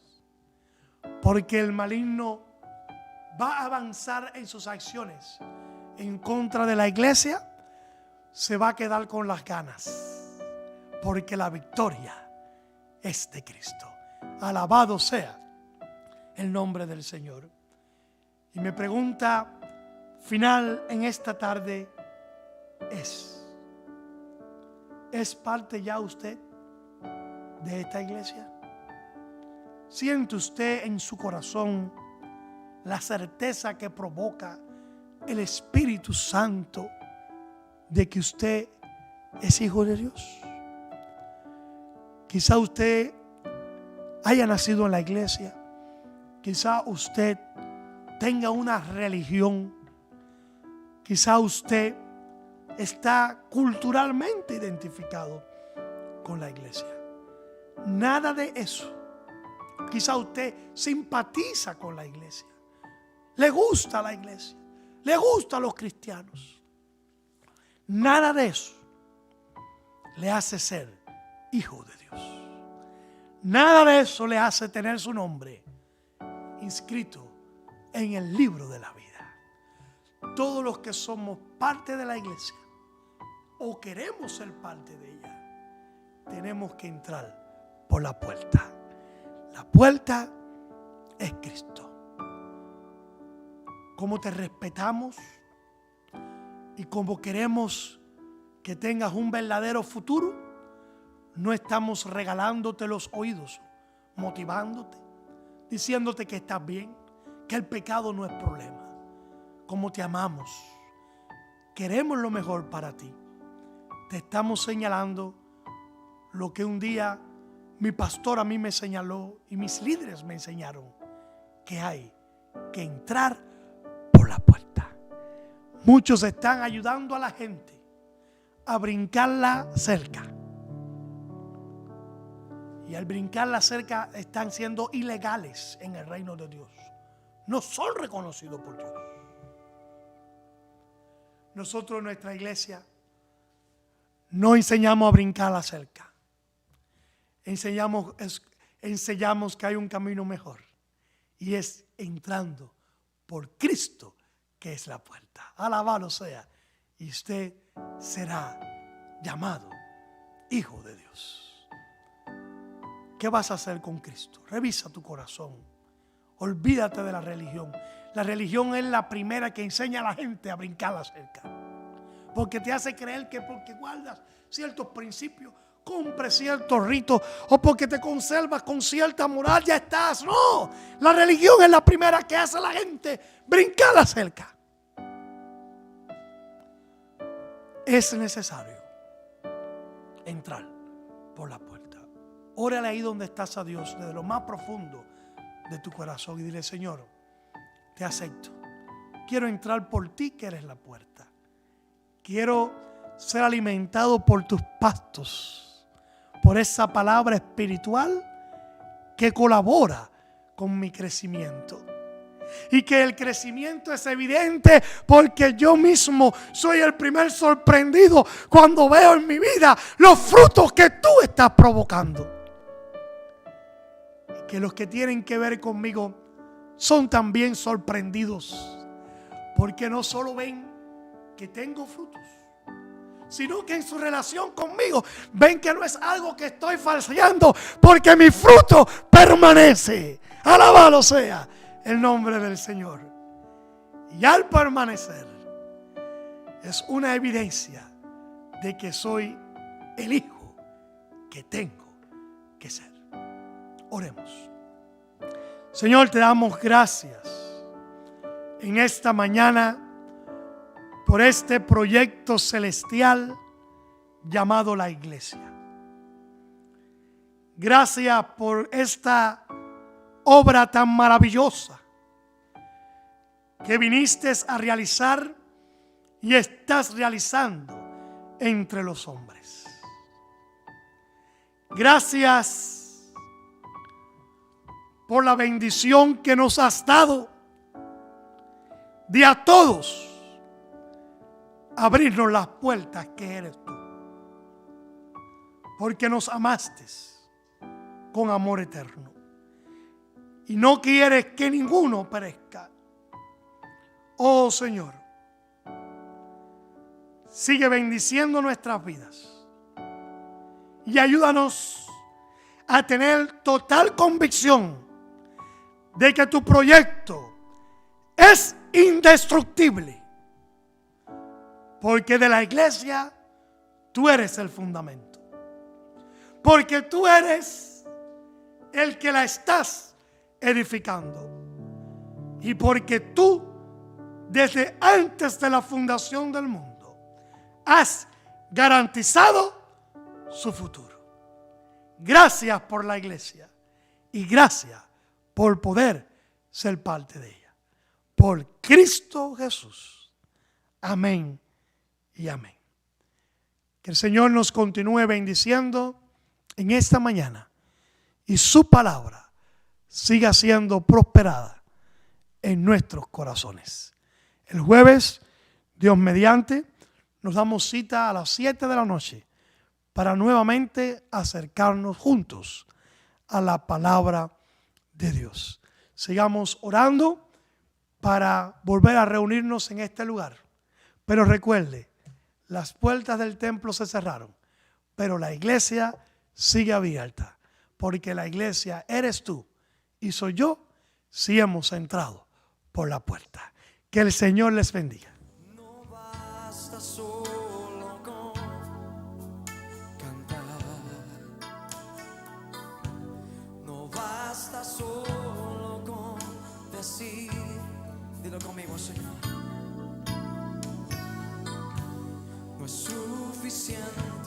A: porque el maligno va a avanzar en sus acciones en contra de la iglesia, se va a quedar con las ganas, porque la victoria es de Cristo. Alabado sea el nombre del Señor. Y mi pregunta final en esta tarde es: ¿Es parte ya usted de esta iglesia? ¿Siente usted en su corazón la certeza que provoca el Espíritu Santo de que usted es hijo de Dios? Quizá usted haya nacido en la iglesia, quizá usted tenga una religión, quizá usted está culturalmente identificado con la iglesia. Nada de eso. Quizá usted simpatiza con la iglesia, le gusta la iglesia, le gustan los cristianos. Nada de eso le hace ser hijo de Dios. Nada de eso le hace tener su nombre inscrito en el libro de la vida. Todos los que somos parte de la iglesia o queremos ser parte de ella, tenemos que entrar por la puerta. La puerta es Cristo. Como te respetamos y como queremos que tengas un verdadero futuro, no estamos regalándote los oídos, motivándote, diciéndote que estás bien, que el pecado no es problema. Como te amamos, queremos lo mejor para ti. Te estamos señalando lo que un día mi pastor a mí me señaló y mis líderes me enseñaron, que hay que entrar por la puerta. Muchos están ayudando a la gente a brincar la cerca. Y al brincar la cerca están siendo ilegales en el reino de Dios. No son reconocidos por Dios. Nosotros en nuestra iglesia no enseñamos a brincar la cerca. Enseñamos que hay un camino mejor. Y es entrando por Cristo, que es la puerta. Alabado sea. Y usted será llamado hijo de Dios. ¿Qué vas a hacer con Cristo? Revisa tu corazón. Olvídate de la religión. La religión es la primera que enseña a la gente a brincar la cerca. Porque te hace creer que porque guardas ciertos principios, cumples ciertos ritos, o porque te conservas con cierta moral, ya estás. No, la religión es la primera que hace a la gente brincar la cerca. Es necesario entrar por la puerta. Órale ahí donde estás a Dios, desde lo más profundo de tu corazón, y dile: Señor, te acepto. Quiero entrar por ti, que eres la puerta. Quiero ser alimentado por tus pastos, por esa palabra espiritual que colabora con mi crecimiento. Y que el crecimiento es evidente porque yo mismo soy el primer sorprendido cuando veo en mi vida los frutos que tú estás provocando. Y que los que tienen que ver conmigo son también sorprendidos, porque no solo ven que tengo frutos, sino que en su relación conmigo ven que no es algo que estoy falseando, porque mi fruto permanece. Alabado sea el nombre del Señor. Y al permanecer es una evidencia de que soy el hijo que tengo que ser. Oremos. Señor, te damos gracias en esta mañana por este proyecto celestial llamado la iglesia. Gracias por esta obra tan maravillosa que viniste a realizar y estás realizando entre los hombres. Gracias por la bendición que nos has dado de a todos abrirnos las puertas que eres tú, porque nos amaste con amor eterno y no quieres que ninguno perezca. Oh Señor, sigue bendiciendo nuestras vidas y ayúdanos a tener total convicción de que tu proyecto es indestructible, porque de la iglesia tú eres el fundamento. Porque tú eres el que la estás edificando. Y porque tú, desde antes de la fundación del mundo, has garantizado su futuro. Gracias por la iglesia y gracias por poder ser parte de ella. Por Cristo Jesús. Amén y amén. Que el Señor nos continúe bendiciendo en esta mañana y su palabra siga siendo prosperada en nuestros corazones. El jueves, Dios mediante, nos damos cita a las 7 de la noche para nuevamente acercarnos juntos a la palabra de Dios. Sigamos orando para volver a reunirnos en este lugar. Pero recuerde, las puertas del templo se cerraron, pero la iglesia sigue abierta, porque la iglesia eres tú y soy yo si hemos entrado por la puerta. Que el Señor les bendiga.
B: No basta solo con cantar, no basta solo con decir, dilo conmigo, Señor. No es suficiente